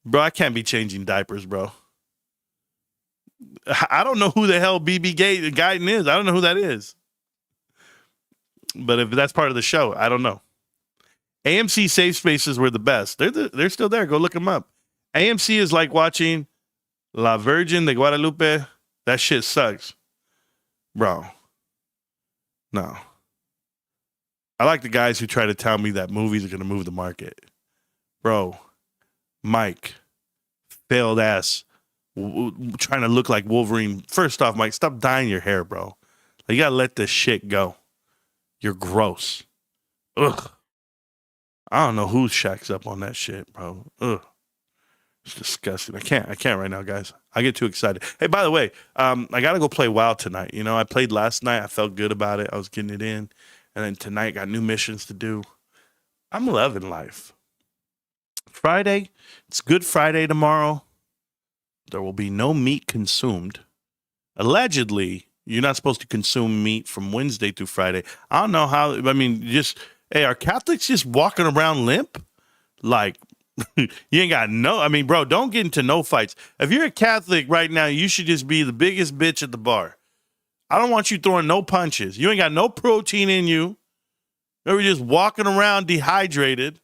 Speaker 2: Bro, I can't be changing diapers, bro. I don't know who the hell BB Guyton is. I don't know who that is. But if that's part of the show, I don't know. AMC Safe Spaces were the best. They're still there. Go look them up. AMC is like watching La Virgen de Guadalupe. That shit sucks. Bro. No. I like the guys who try to tell me that movies are going to move the market. Bro. Mike. Failed ass. Trying to look like Wolverine. First off, Mike, stop dyeing your hair, bro. You got to let this shit go. You're gross. Ugh. I don't know who shacks up on that shit, bro. Ugh. It's disgusting. I can't right now, guys. I get too excited. Hey, by the way, I got to go play WoW tonight. You know, I played last night. I felt good about it. I was getting it in. And then tonight, got new missions to do. I'm loving life. Friday, it's Good Friday tomorrow. There will be no meat consumed. Allegedly, you're not supposed to consume meat from Wednesday through Friday. I don't know how, I mean, are Catholics just walking around limp? Like, you ain't got bro, don't get into no fights. If you're a Catholic right now, you should just be the biggest bitch at the bar. I don't want you throwing no punches. You ain't got no protein in you. You're just walking around dehydrated.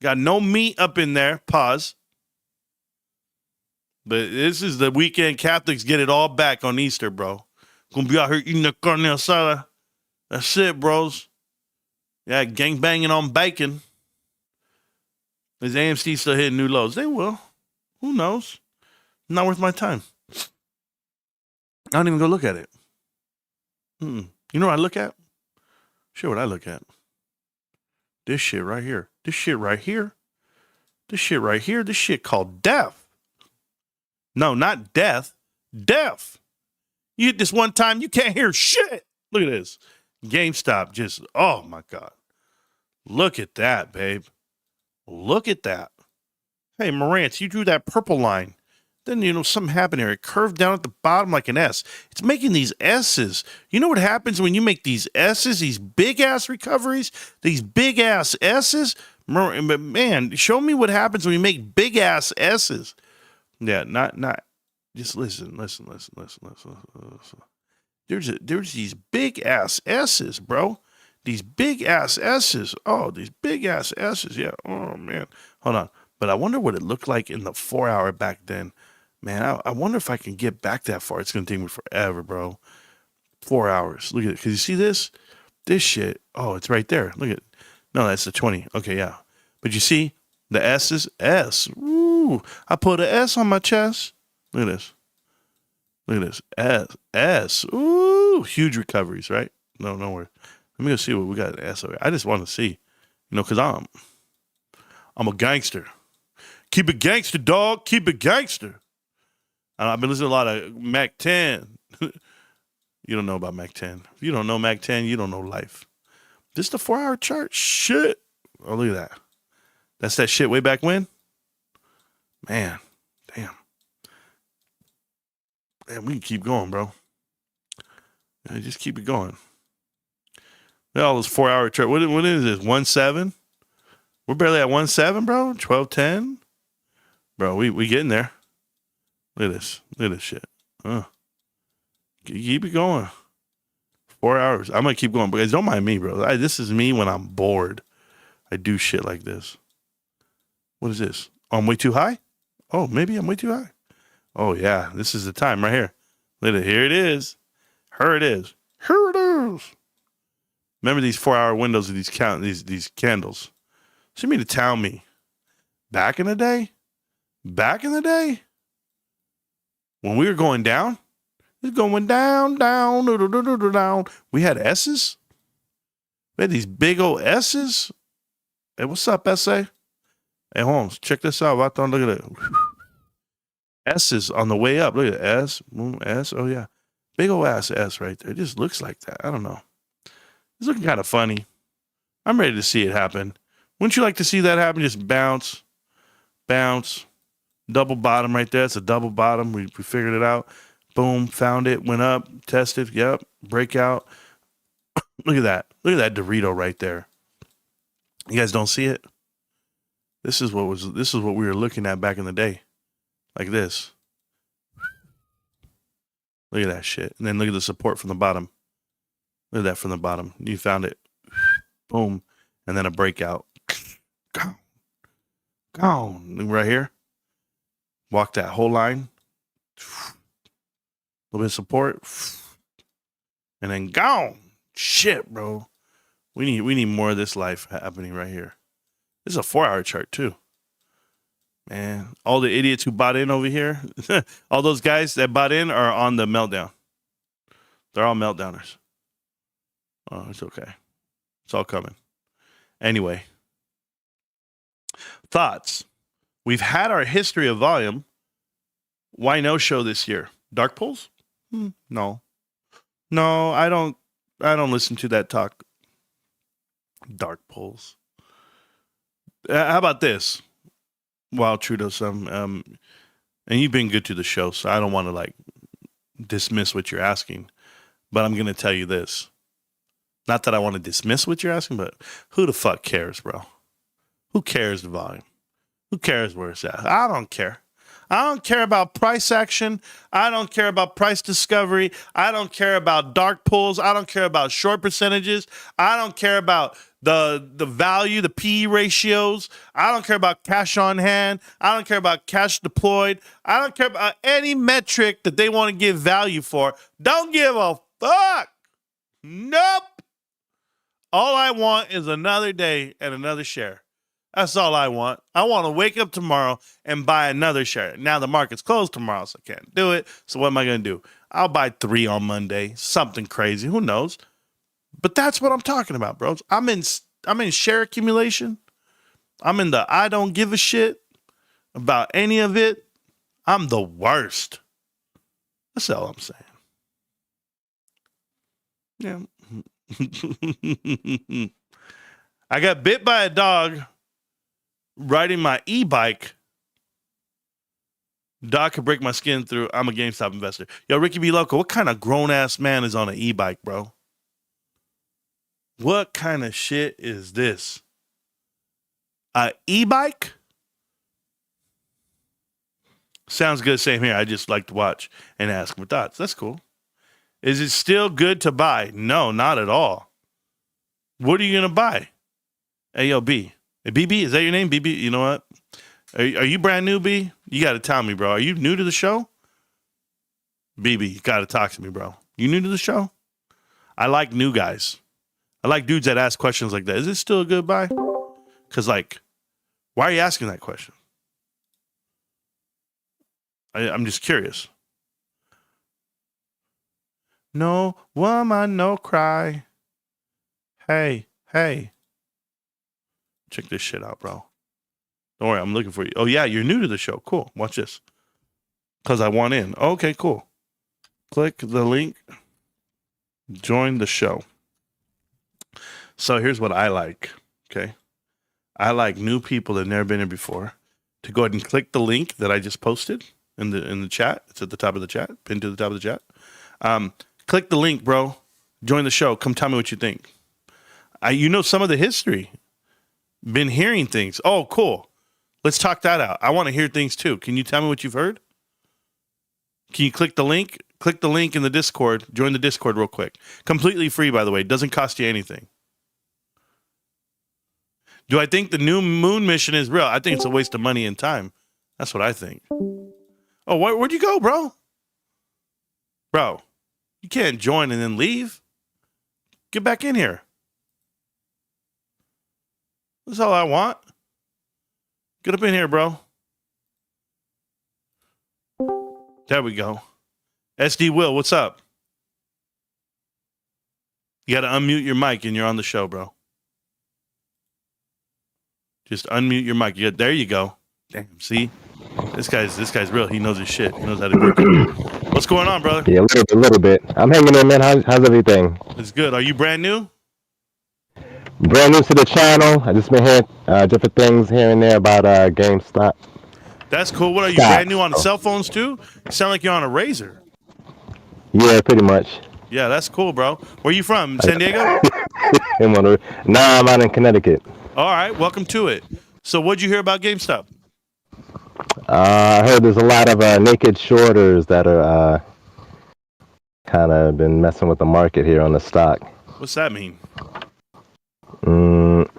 Speaker 2: Got no meat up in there. Pause. But this is the weekend Catholics get it all back on Easter, bro. Gonna be out here eating the carne asada. That's it, bros. Yeah, gang banging on bacon. Is AMC still hitting new lows? They will. Who knows? Not worth my time. I don't even go look at it. You know what I look at? Sure, what I look at. This shit right here. This shit right here. This shit right here. This shit called death. No, not death. Death. You hit this one time, you can't hear shit. Look at this. GameStop just, oh my God. Look at that, babe. Look at that. Hey, Marantz, you drew that purple line. Then, something happened here. It curved down at the bottom like an S. It's making these S's. You know what happens when you make these S's, these big-ass recoveries, these big-ass S's? Man, show me what happens when you make big-ass S's. Yeah, not. Just listen. There's these big-ass S's, bro. These big-ass S's. Oh, these big-ass S's. Yeah. Oh, man. Hold on. But I wonder what it looked like in the 4-hour back then. Man, I wonder if I can get back that far. It's going to take me forever, bro. 4 hours. Look at it. Because you see this? This shit. Oh, it's right there. Look at it. No, that's the 20. Okay, yeah. But you see? The S is S. Woo. I put an S on my chest. Look at this. Look at this. S. Ooh. Huge recoveries, right? No worries. Let me go see what we got in S over here. I just want to see. Because I'm a gangster. Keep it gangster, dog. Keep it gangster. I've been listening to a lot of Mac 10. You don't know about Mac 10. If you don't know Mac 10, you don't know life. This is the 4-hour chart? Shit. Oh, look at that. That's that shit way back when? Man. Damn. Man, we can keep going, bro. Yeah, just keep it going. Look at all those 4-hour charts. What is this? 1.7? We're barely at 1.7, bro. 12.10. Bro, we getting there. Look at this. Look at this shit. Keep it going. 4 hours. I'm going to keep going. But don't mind me, bro. This is me when I'm bored. I do shit like this. What is this? Oh, I'm way too high? Oh, maybe I'm way too high. Oh, yeah. This is the time right here. Look at it. Here it is. Here it is. Here it is. Remember these 4-hour windows of these candles. So you mean to tell me, back in the day, when we were going down, it's going down, down. We had S's. We had these big old S's. Hey, what's up, SA? Hey, Holmes, check this out. Look at it. S's on the way up. Look at it. S. S. Oh, yeah. Big old ass S right there. It just looks like that. I don't know. It's looking kind of funny. I'm ready to see it happen. Wouldn't you like to see that happen? Just bounce. Double bottom right there. It's a double bottom. We figured it out. Boom. Found it. Went up. Tested. Yep. Breakout. Look at that. Look at that Dorito right there. You guys don't see it? This is what we were looking at back in the day. Like this. Look at that shit. And then look at the support from the bottom. Look at that from the bottom. You found it. Boom. And then a breakout. Gone. Look right here. Walk that whole line. A little bit of support. And then gone. Shit, bro. We need more of this life happening right here. This is a 4-hour chart too. Man, all the idiots who bought in over here, all those guys that bought in are on the meltdown. They're all meltdowners. Oh, it's okay. It's all coming. Anyway. Thoughts. We've had our history of volume. Why no show this year? Dark pools? No. No, I don't listen to that talk. Dark pools. How about this? Wow, Trudeau, and you've been good to the show, so I don't want to dismiss what you're asking, but I'm going to tell you this. Not that I want to dismiss what you're asking, but who the fuck cares, bro? Who cares the volume? Who cares where it's at? I don't care. I don't care about price action. I don't care about price discovery. I don't care about dark pools. I don't care about short percentages. I don't care about the value, the PE ratios. I don't care about cash on hand. I don't care about cash deployed. I don't care about any metric that they want to give value for. Don't give a fuck. Nope. All I want is another day and another share. That's all I want. I want to wake up tomorrow and buy another share. Now the market's closed tomorrow, so I can't do it. So what am I going to do? I'll buy 3 on Monday. Something crazy. Who knows? But that's what I'm talking about, bros. I'm in share accumulation. I'm in the I don't give a shit about any of it. I'm the worst. That's all I'm saying. Yeah. I got bit by a dog riding my e-bike. Dog could break my skin through. I'm a GameStop investor. Yo, Ricky B. Loco, what kind of grown-ass man is on an e-bike, bro? What kind of shit is this? A e-bike? Sounds good. Same here. I just like to watch and ask for thoughts. That's cool. Is it still good to buy? No, not at all. What are you going to buy? Hey, yo, B. Hey, BB, is that your name? BB, you know what? Are you brand new, B? You got to tell me, bro. Are you new to the show? BB, you got to talk to me, bro. You new to the show? I like new guys. I like dudes that ask questions like that. Is it still a good buy? Because, like, why are you asking that question? I'm just curious. No woman, no cry. Hey. Check this shit out, bro. Don't worry, I'm looking for you. Oh, yeah, you're new to the show. Cool. Watch this. Because I want in. Okay, cool. Click the link. Join the show. So here's what I like, okay? I like new people that have never been here before to go ahead and click the link that I just posted in the chat. It's at the top of the chat, pinned to the top of the chat. Click the link, bro. Join the show. Come tell me what you think. You know some of the history. Been hearing things. Oh, cool. Let's talk that out. I want to hear things too. Can you tell me what you've heard? Can you click the link? Click the link in the Discord. Join the Discord real quick. Completely free, by the way. Doesn't cost you anything. Do I think the new moon mission is real? I think it's a waste of money and time. That's what I think. Oh, where'd you go, bro? Bro, you can't join and then leave. Get back in here. That's all I want. Get up in here, bro. There we go. SD Will, what's up? You got to unmute your mic and you're on the show, bro. Just unmute your mic. There you go. Damn, see? This guy's real. He knows his shit. He knows how to work it. What's going on, brother?
Speaker 3: Yeah, a little bit. I'm hanging in, man. How's everything?
Speaker 2: It's good. Are you brand new?
Speaker 3: Brand new to the channel. I just been hearing different things here and there about GameStop.
Speaker 2: That's cool. What are you, brand new on cell phones too? You sound like you're on a Razor.
Speaker 3: Yeah, pretty much.
Speaker 2: Yeah, that's cool, bro. Where you from? San Diego?
Speaker 3: Nah, I'm out in Connecticut.
Speaker 2: All right, welcome to it. So what'd you hear about GameStop?
Speaker 3: I heard there's a lot of naked shorters that are kind of been messing with the market here on the stock.
Speaker 2: What's that mean?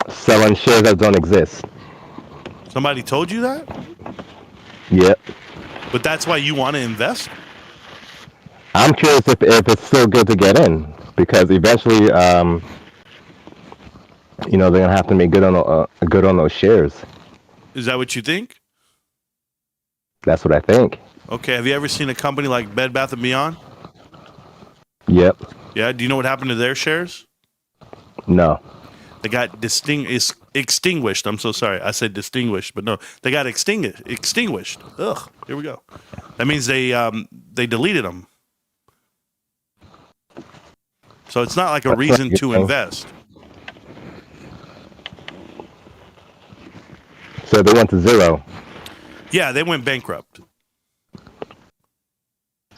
Speaker 3: Selling shares that don't exist.
Speaker 2: Somebody told you that?
Speaker 3: Yep.
Speaker 2: But that's why you want to invest?
Speaker 3: I'm curious if it's still good to get in, because eventually, they're gonna have to make good on those shares.
Speaker 2: Is that what you think?
Speaker 3: That's what I think.
Speaker 2: Okay. Have you ever seen a company like Bed Bath & Beyond?
Speaker 3: Yep.
Speaker 2: Yeah. Do you know what happened to their shares?
Speaker 3: No.
Speaker 2: They got extinguished. I'm so sorry. I said distinguished, but no, they got extinguished. Ugh. Here we go. That means they deleted them. So it's not like a reason to invest.
Speaker 3: So they went to zero.
Speaker 2: Yeah, they went bankrupt.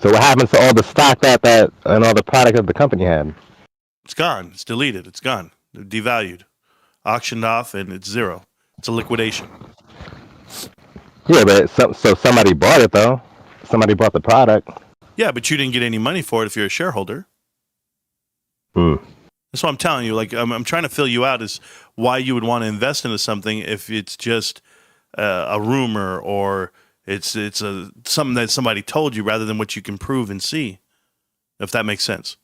Speaker 3: So what happens to all the stock that and all the product that the company had?
Speaker 2: It's gone. It's deleted. It's gone. They're devalued, auctioned off, and it's zero. It's a liquidation.
Speaker 3: Yeah, but so somebody bought it though. Somebody bought the product.
Speaker 2: Yeah, but you didn't get any money for it if you're a shareholder. That's what I'm telling you. Like I'm trying to fill you out as why you would want to invest into something if it's just a rumor or it's something that somebody told you rather than what you can prove and see. If that makes sense.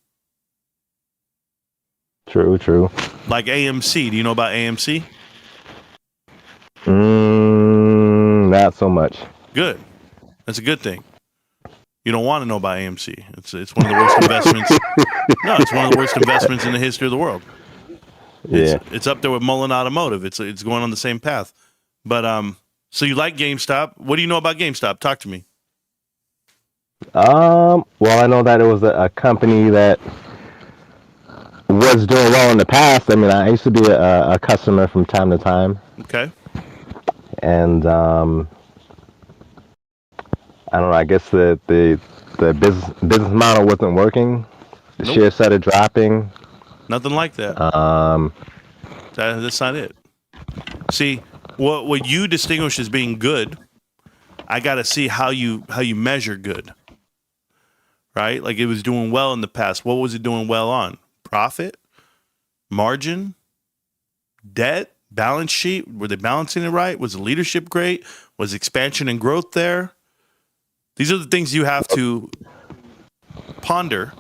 Speaker 3: True.
Speaker 2: Like AMC. Do you know about AMC?
Speaker 3: Not so much.
Speaker 2: Good. That's a good thing. You don't want to know about AMC. It's one of the worst investments. No, it's one of the worst investments in the history of the world.
Speaker 3: Yeah.
Speaker 2: It's up there with Mullen Automotive. It's going on the same path. But so you like GameStop? What do you know about GameStop? Talk to me.
Speaker 3: Well, I know that it was a company that was doing well in the past. I mean, I used to be a customer from time to time,
Speaker 2: Okay.
Speaker 3: and I don't know. I guess the business model wasn't working. The
Speaker 2: Nope.
Speaker 3: shares started dropping.
Speaker 2: Nothing like that. That's not it. See, what you distinguish as being good, I got to see how you measure good. Right? Like it was doing well in the past. What was it doing well on? Profit? Margin? Debt? Balance sheet? Were they balancing it right? Was the leadership great? Was expansion and growth there? These are the things you have to ponder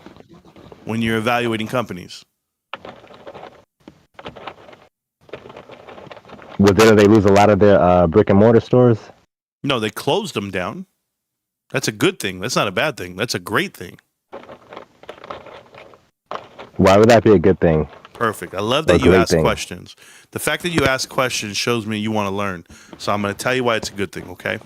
Speaker 2: when you're evaluating companies.
Speaker 3: Well, didn't they lose a lot of their brick and mortar stores?
Speaker 2: No, they closed them down. That's a good thing. That's not a bad thing. That's a great thing.
Speaker 3: Why would that be a good thing?
Speaker 2: Perfect. I love that you ask questions. The fact that you ask questions shows me you want to learn. So I'm going to tell you why it's a good thing, okay?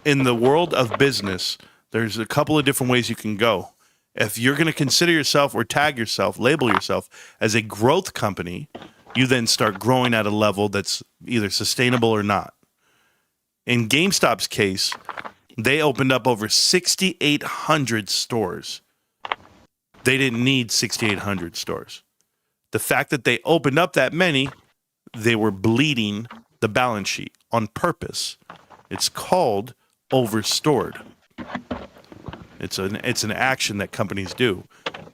Speaker 2: In the world of business, there's a couple of different ways you can go. If you're going to consider yourself or tag yourself, label yourself as a growth company, you then start growing at a level that's either sustainable or not. In GameStop's case, they opened up over 6,800 stores. They didn't need 6,800 stores. The fact that they opened up that many, they were bleeding the balance sheet on purpose. It's called overstored. It's an action that companies do.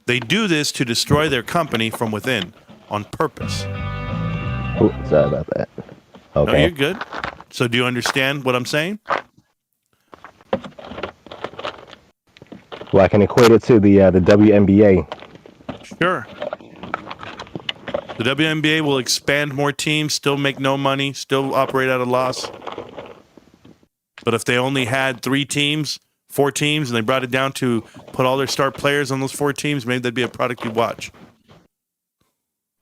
Speaker 2: They do this to destroy their company from within on purpose.
Speaker 3: Oh, sorry about that. Okay.
Speaker 2: No, you're good. So do you understand what I'm saying?
Speaker 3: Well, I can equate it to the WNBA.
Speaker 2: Sure. The WNBA will expand more teams, still make no money, still operate at a loss. But if they only had 4 teams, and they brought it down to put all their star players on those 4 teams, maybe that'd be a product you'd watch.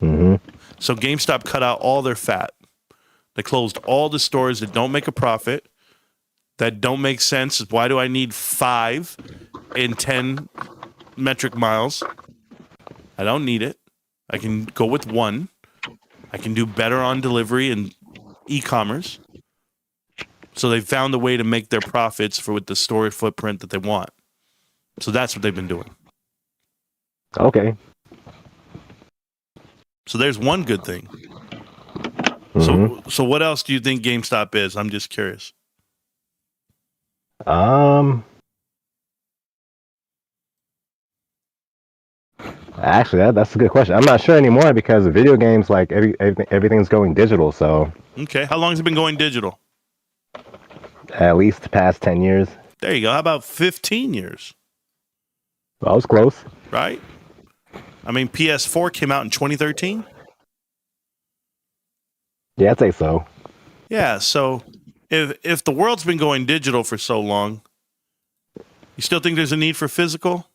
Speaker 3: Mm-hmm.
Speaker 2: So GameStop cut out all their fat. They closed all the stores that don't make a profit, that don't make sense. Why do I need 5 in 10 metric miles? I don't need it. I can go with 1. I can do better on delivery and e-commerce. So they found a way to make their profits with the store footprint that they want. So that's what they've been doing.
Speaker 3: Okay.
Speaker 2: So there's one good thing.
Speaker 3: Mm-hmm.
Speaker 2: So what else do you think GameStop is? I'm just curious.
Speaker 3: Actually, that's a good question. I'm not sure anymore because the video games, like everything's going digital. So.
Speaker 2: Okay. How long has it been going digital?
Speaker 3: At least the past 10 years.
Speaker 2: There you go. How about 15 years?
Speaker 3: Well, I was close.
Speaker 2: Right? I mean, PS4 came out in 2013.
Speaker 3: Yeah, I'd say so.
Speaker 2: Yeah, so if the world's been going digital for so long, you still think there's a need for physical?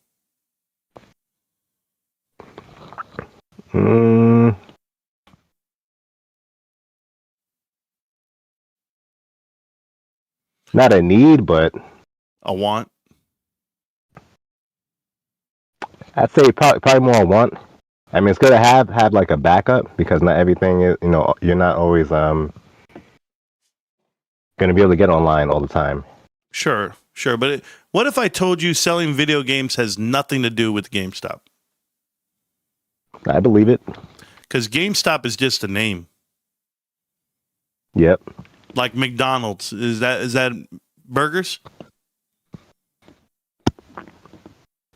Speaker 3: Not a need, but
Speaker 2: a want.
Speaker 3: I'd say probably more a want. I mean, it's good to have like a backup because not everything is, you're not always going to be able to get online all the time.
Speaker 2: Sure. But what if I told you selling video games has nothing to do with GameStop?
Speaker 3: I believe it.
Speaker 2: Because GameStop is just a name.
Speaker 3: Yep.
Speaker 2: Like McDonald's. Is that burgers?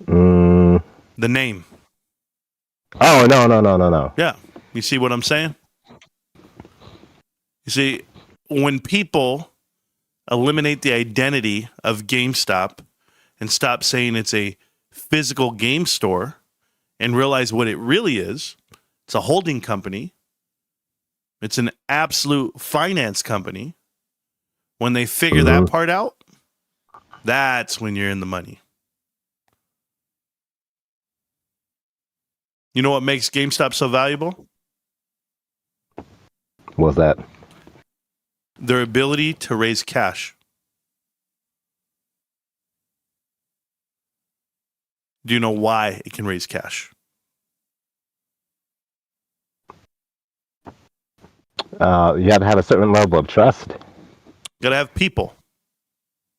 Speaker 2: The name.
Speaker 3: Oh, no.
Speaker 2: Yeah. You see what I'm saying? You see, when people eliminate the identity of GameStop and stop saying it's a physical game store and realize what it really is, It's a holding company. It's an absolute finance company. When they figure that part out, that's when you're in the money. You know what makes GameStop so valuable?
Speaker 3: What's that?
Speaker 2: Their ability to raise cash. Do you know why it can raise cash?
Speaker 3: You have to have a certain level of trust.
Speaker 2: You got to have people.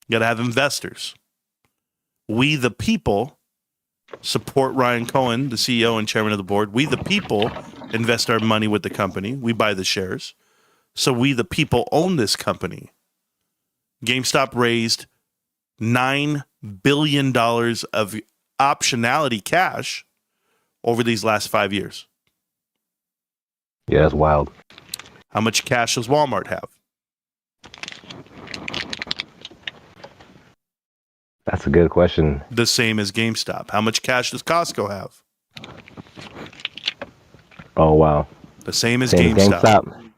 Speaker 2: You got to have investors. We, the people, support Ryan Cohen, the CEO and chairman of the board. We, the people, invest our money with the company. We buy the shares. So we, the people, own this company. GameStop raised $9 billion of optionality cash over these last 5 years.
Speaker 3: Yeah, that's wild.
Speaker 2: How much cash does Walmart have?
Speaker 3: That's a good question.
Speaker 2: The same as GameStop. How much cash does Costco have?
Speaker 3: Oh, wow.
Speaker 2: The same as
Speaker 3: Same
Speaker 2: GameStop.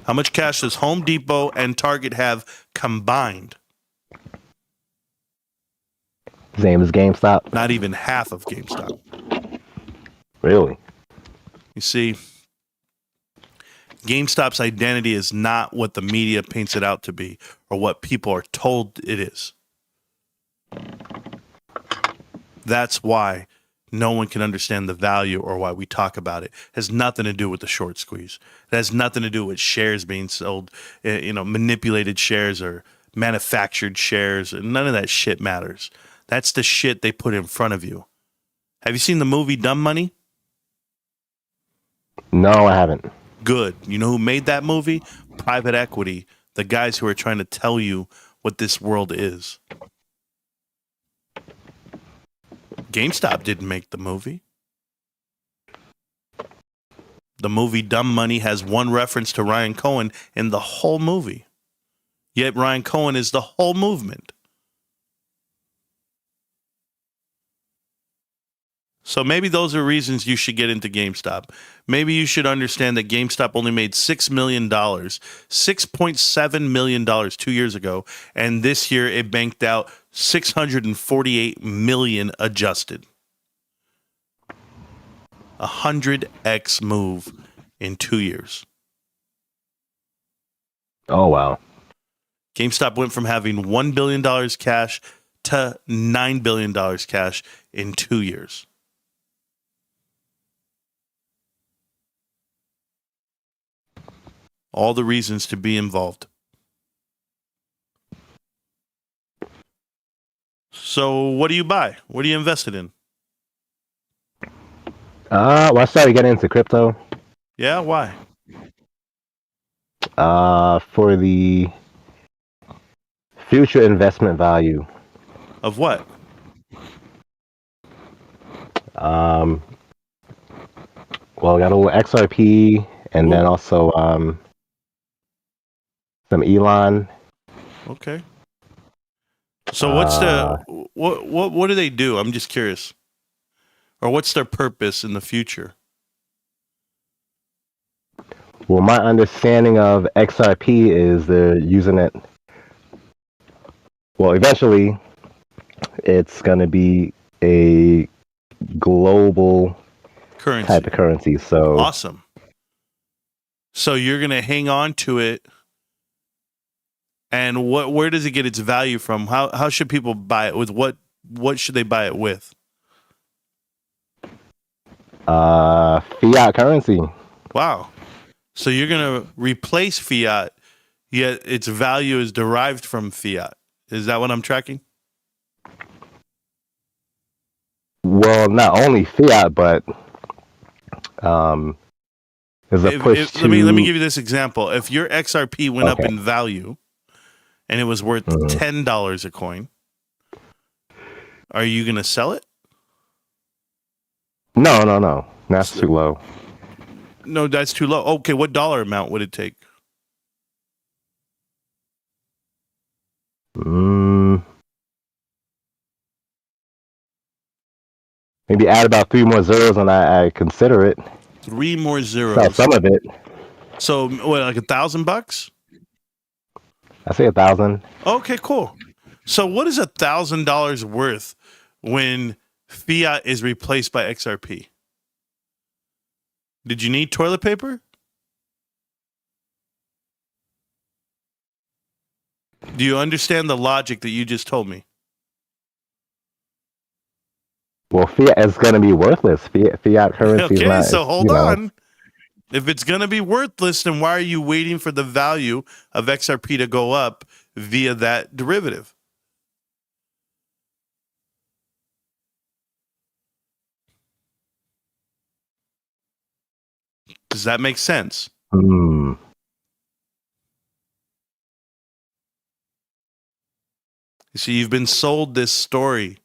Speaker 2: How much cash does Home Depot and Target have combined?
Speaker 3: Same as GameStop.
Speaker 2: Not even half of GameStop.
Speaker 3: Really?
Speaker 2: You see, GameStop's identity is not what the media paints it out to be or what people are told it is. That's why no one can understand the value or why we talk about it. It has nothing to do with the short squeeze. It has nothing to do with shares being sold, manipulated shares or manufactured shares. None of that shit matters. That's the shit they put in front of you. Have you seen the movie Dumb Money?
Speaker 3: No, I haven't.
Speaker 2: Good. You know who made that movie? Private equity. The guys who are trying to tell you what this world is. GameStop didn't make the movie. The movie Dumb Money has one reference to Ryan Cohen in the whole movie. Yet Ryan Cohen is the whole movement. So maybe those are reasons you should get into GameStop. Maybe you should understand that GameStop only made $6 million, $6.7 million 2 years ago, and this year it banked out $648 million adjusted. 100x move in 2 years.
Speaker 3: Oh, wow.
Speaker 2: GameStop went from having $1 billion cash to $9 billion cash in 2 years. All the reasons to be involved. So what do you buy? What are you invested in?
Speaker 3: Well, I started getting into crypto.
Speaker 2: Yeah, why?
Speaker 3: For the future investment value.
Speaker 2: Of what?
Speaker 3: Well, I got a little XRP and then also some Elon.
Speaker 2: Okay. So what's the what do they do? I'm just curious. Or what's their purpose in the future?
Speaker 3: Well, my understanding of XRP is they're using it. Well, eventually, it's going to be a global
Speaker 2: Currency.
Speaker 3: type of currency. So
Speaker 2: awesome. So you're going to hang on to it. And where does it get its value from? How should people buy it? With what should they buy it with?
Speaker 3: Fiat currency.
Speaker 2: Wow. So you're going to replace fiat, yet its value is derived from fiat. Is that what I'm tracking?
Speaker 3: Well, not only fiat, but there's a push to...
Speaker 2: Let me give you this example. If your XRP went up in value and it was worth $10 a coin, are you going to sell it?
Speaker 3: No. That's too low.
Speaker 2: No, that's too low. Okay, what dollar amount would it take?
Speaker 3: Maybe add about 3 more zeros and I consider it.
Speaker 2: 3 more
Speaker 3: No,
Speaker 2: zeros.
Speaker 3: some of it.
Speaker 2: So what, like $1,000?
Speaker 3: I say 1,000.
Speaker 2: Okay, cool. So what is $1,000 worth when fiat is replaced by XRP? Did you need toilet paper? Do you understand the logic that you just told me?
Speaker 3: Well, fiat is going to be worthless. Fiat currency is
Speaker 2: Okay,
Speaker 3: not.
Speaker 2: so
Speaker 3: It's,
Speaker 2: hold on. If it's going to be worthless, then why are you waiting for the value of XRP to go up via that derivative? Does that make sense? You see, you've been sold this story.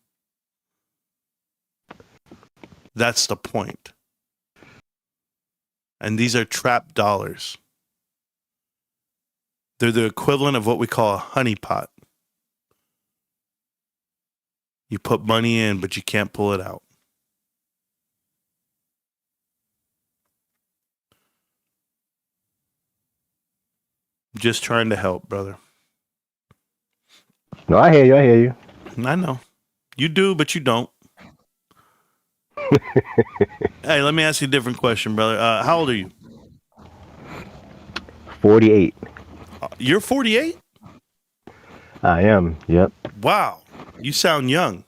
Speaker 2: That's the point. And these are trap dollars. They're the equivalent of what we call a honeypot. You put money in, but you can't pull it out. Just trying to help, brother.
Speaker 3: No, I hear you.
Speaker 2: I know. You do, but you don't. Hey, let me ask you a different question, brother. How old are you?
Speaker 3: 48.
Speaker 2: You're 48?
Speaker 3: I am. Yep.
Speaker 2: Wow. You sound young.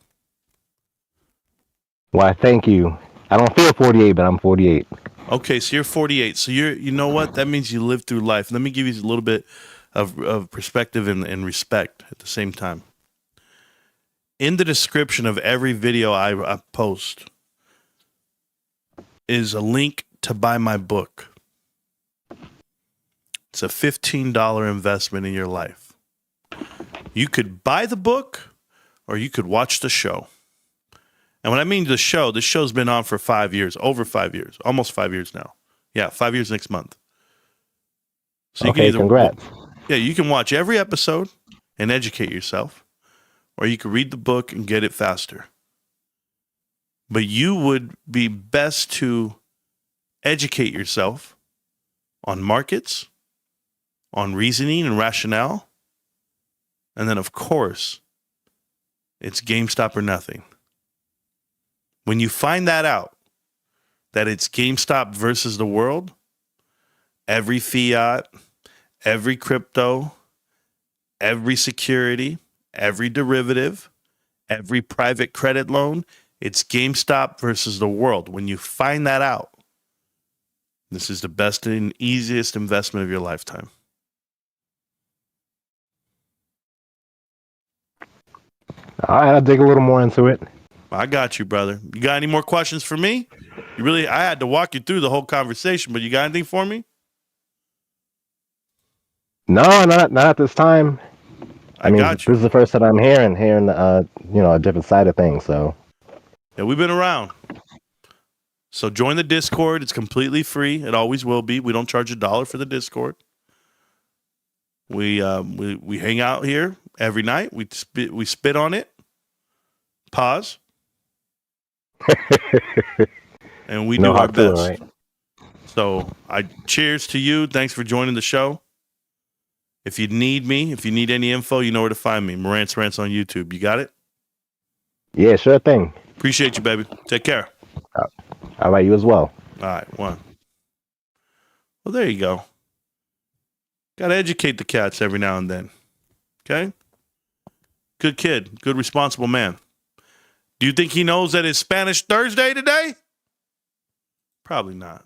Speaker 3: Why, thank you. I don't feel 48, but I'm 48.
Speaker 2: Okay, so you're 48. So you know what? That means you lived through life. Let me give you a little bit of perspective and respect at the same time. In the description of every video I post is a link to buy my book. It's a $15 investment in your life. You could buy the book or you could watch the show. And when I mean the show's been on for 5 years, over 5 years, almost 5 years now. Yeah, 5 years next month. So
Speaker 3: okay, congrats.
Speaker 2: Yeah, you can watch every episode and educate yourself, or you can read the book and get it faster. But you would be best to educate yourself on markets, on reasoning and rationale, and then, of course, it's GameStop or nothing. When you find that out, that it's GameStop versus the world, every fiat, every crypto, every security, every derivative, every private credit loan, it's GameStop versus the world. When you find that out, this is the best and easiest investment of your lifetime.
Speaker 3: All right, I'll dig a little more into it.
Speaker 2: I got you, brother. You got any more questions for me? I had to walk you through the whole conversation, but you got anything for me?
Speaker 3: No, not at this time. I mean,
Speaker 2: got you.
Speaker 3: This is the first time I'm hearing a different side of things. So
Speaker 2: yeah, we've been around. So join the Discord. It's completely free. It always will be. We don't charge $1 for the Discord. We hang out here every night. We spit on it. Pause. And we do our best. Right? So I cheers to you. Thanks for joining the show. If you need me, if you need any info, you know where to find me. Marantz Rantz on YouTube. You got it?
Speaker 3: Yeah, sure thing.
Speaker 2: Appreciate you, baby. Take care.
Speaker 3: All right, you as well.
Speaker 2: All right, one. Well, there you go. Got to educate the cats every now and then. Okay? Good kid. Good, responsible man. Do you think he knows that it's Spanish Thursday today? Probably not.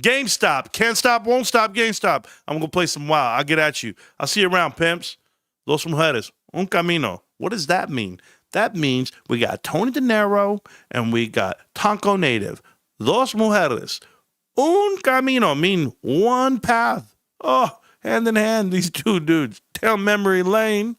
Speaker 2: GameStop. Can't stop, won't stop GameStop. I'm going to play some WoW. I'll get at you. I'll see you around, pimps. Dos mujeres. Un camino. What does that mean? That means we got Tony De Niro and we got Tonko Native. Dos mujeres. Un camino. Mean one path. Oh, hand in hand, these two dudes. Tell memory lane.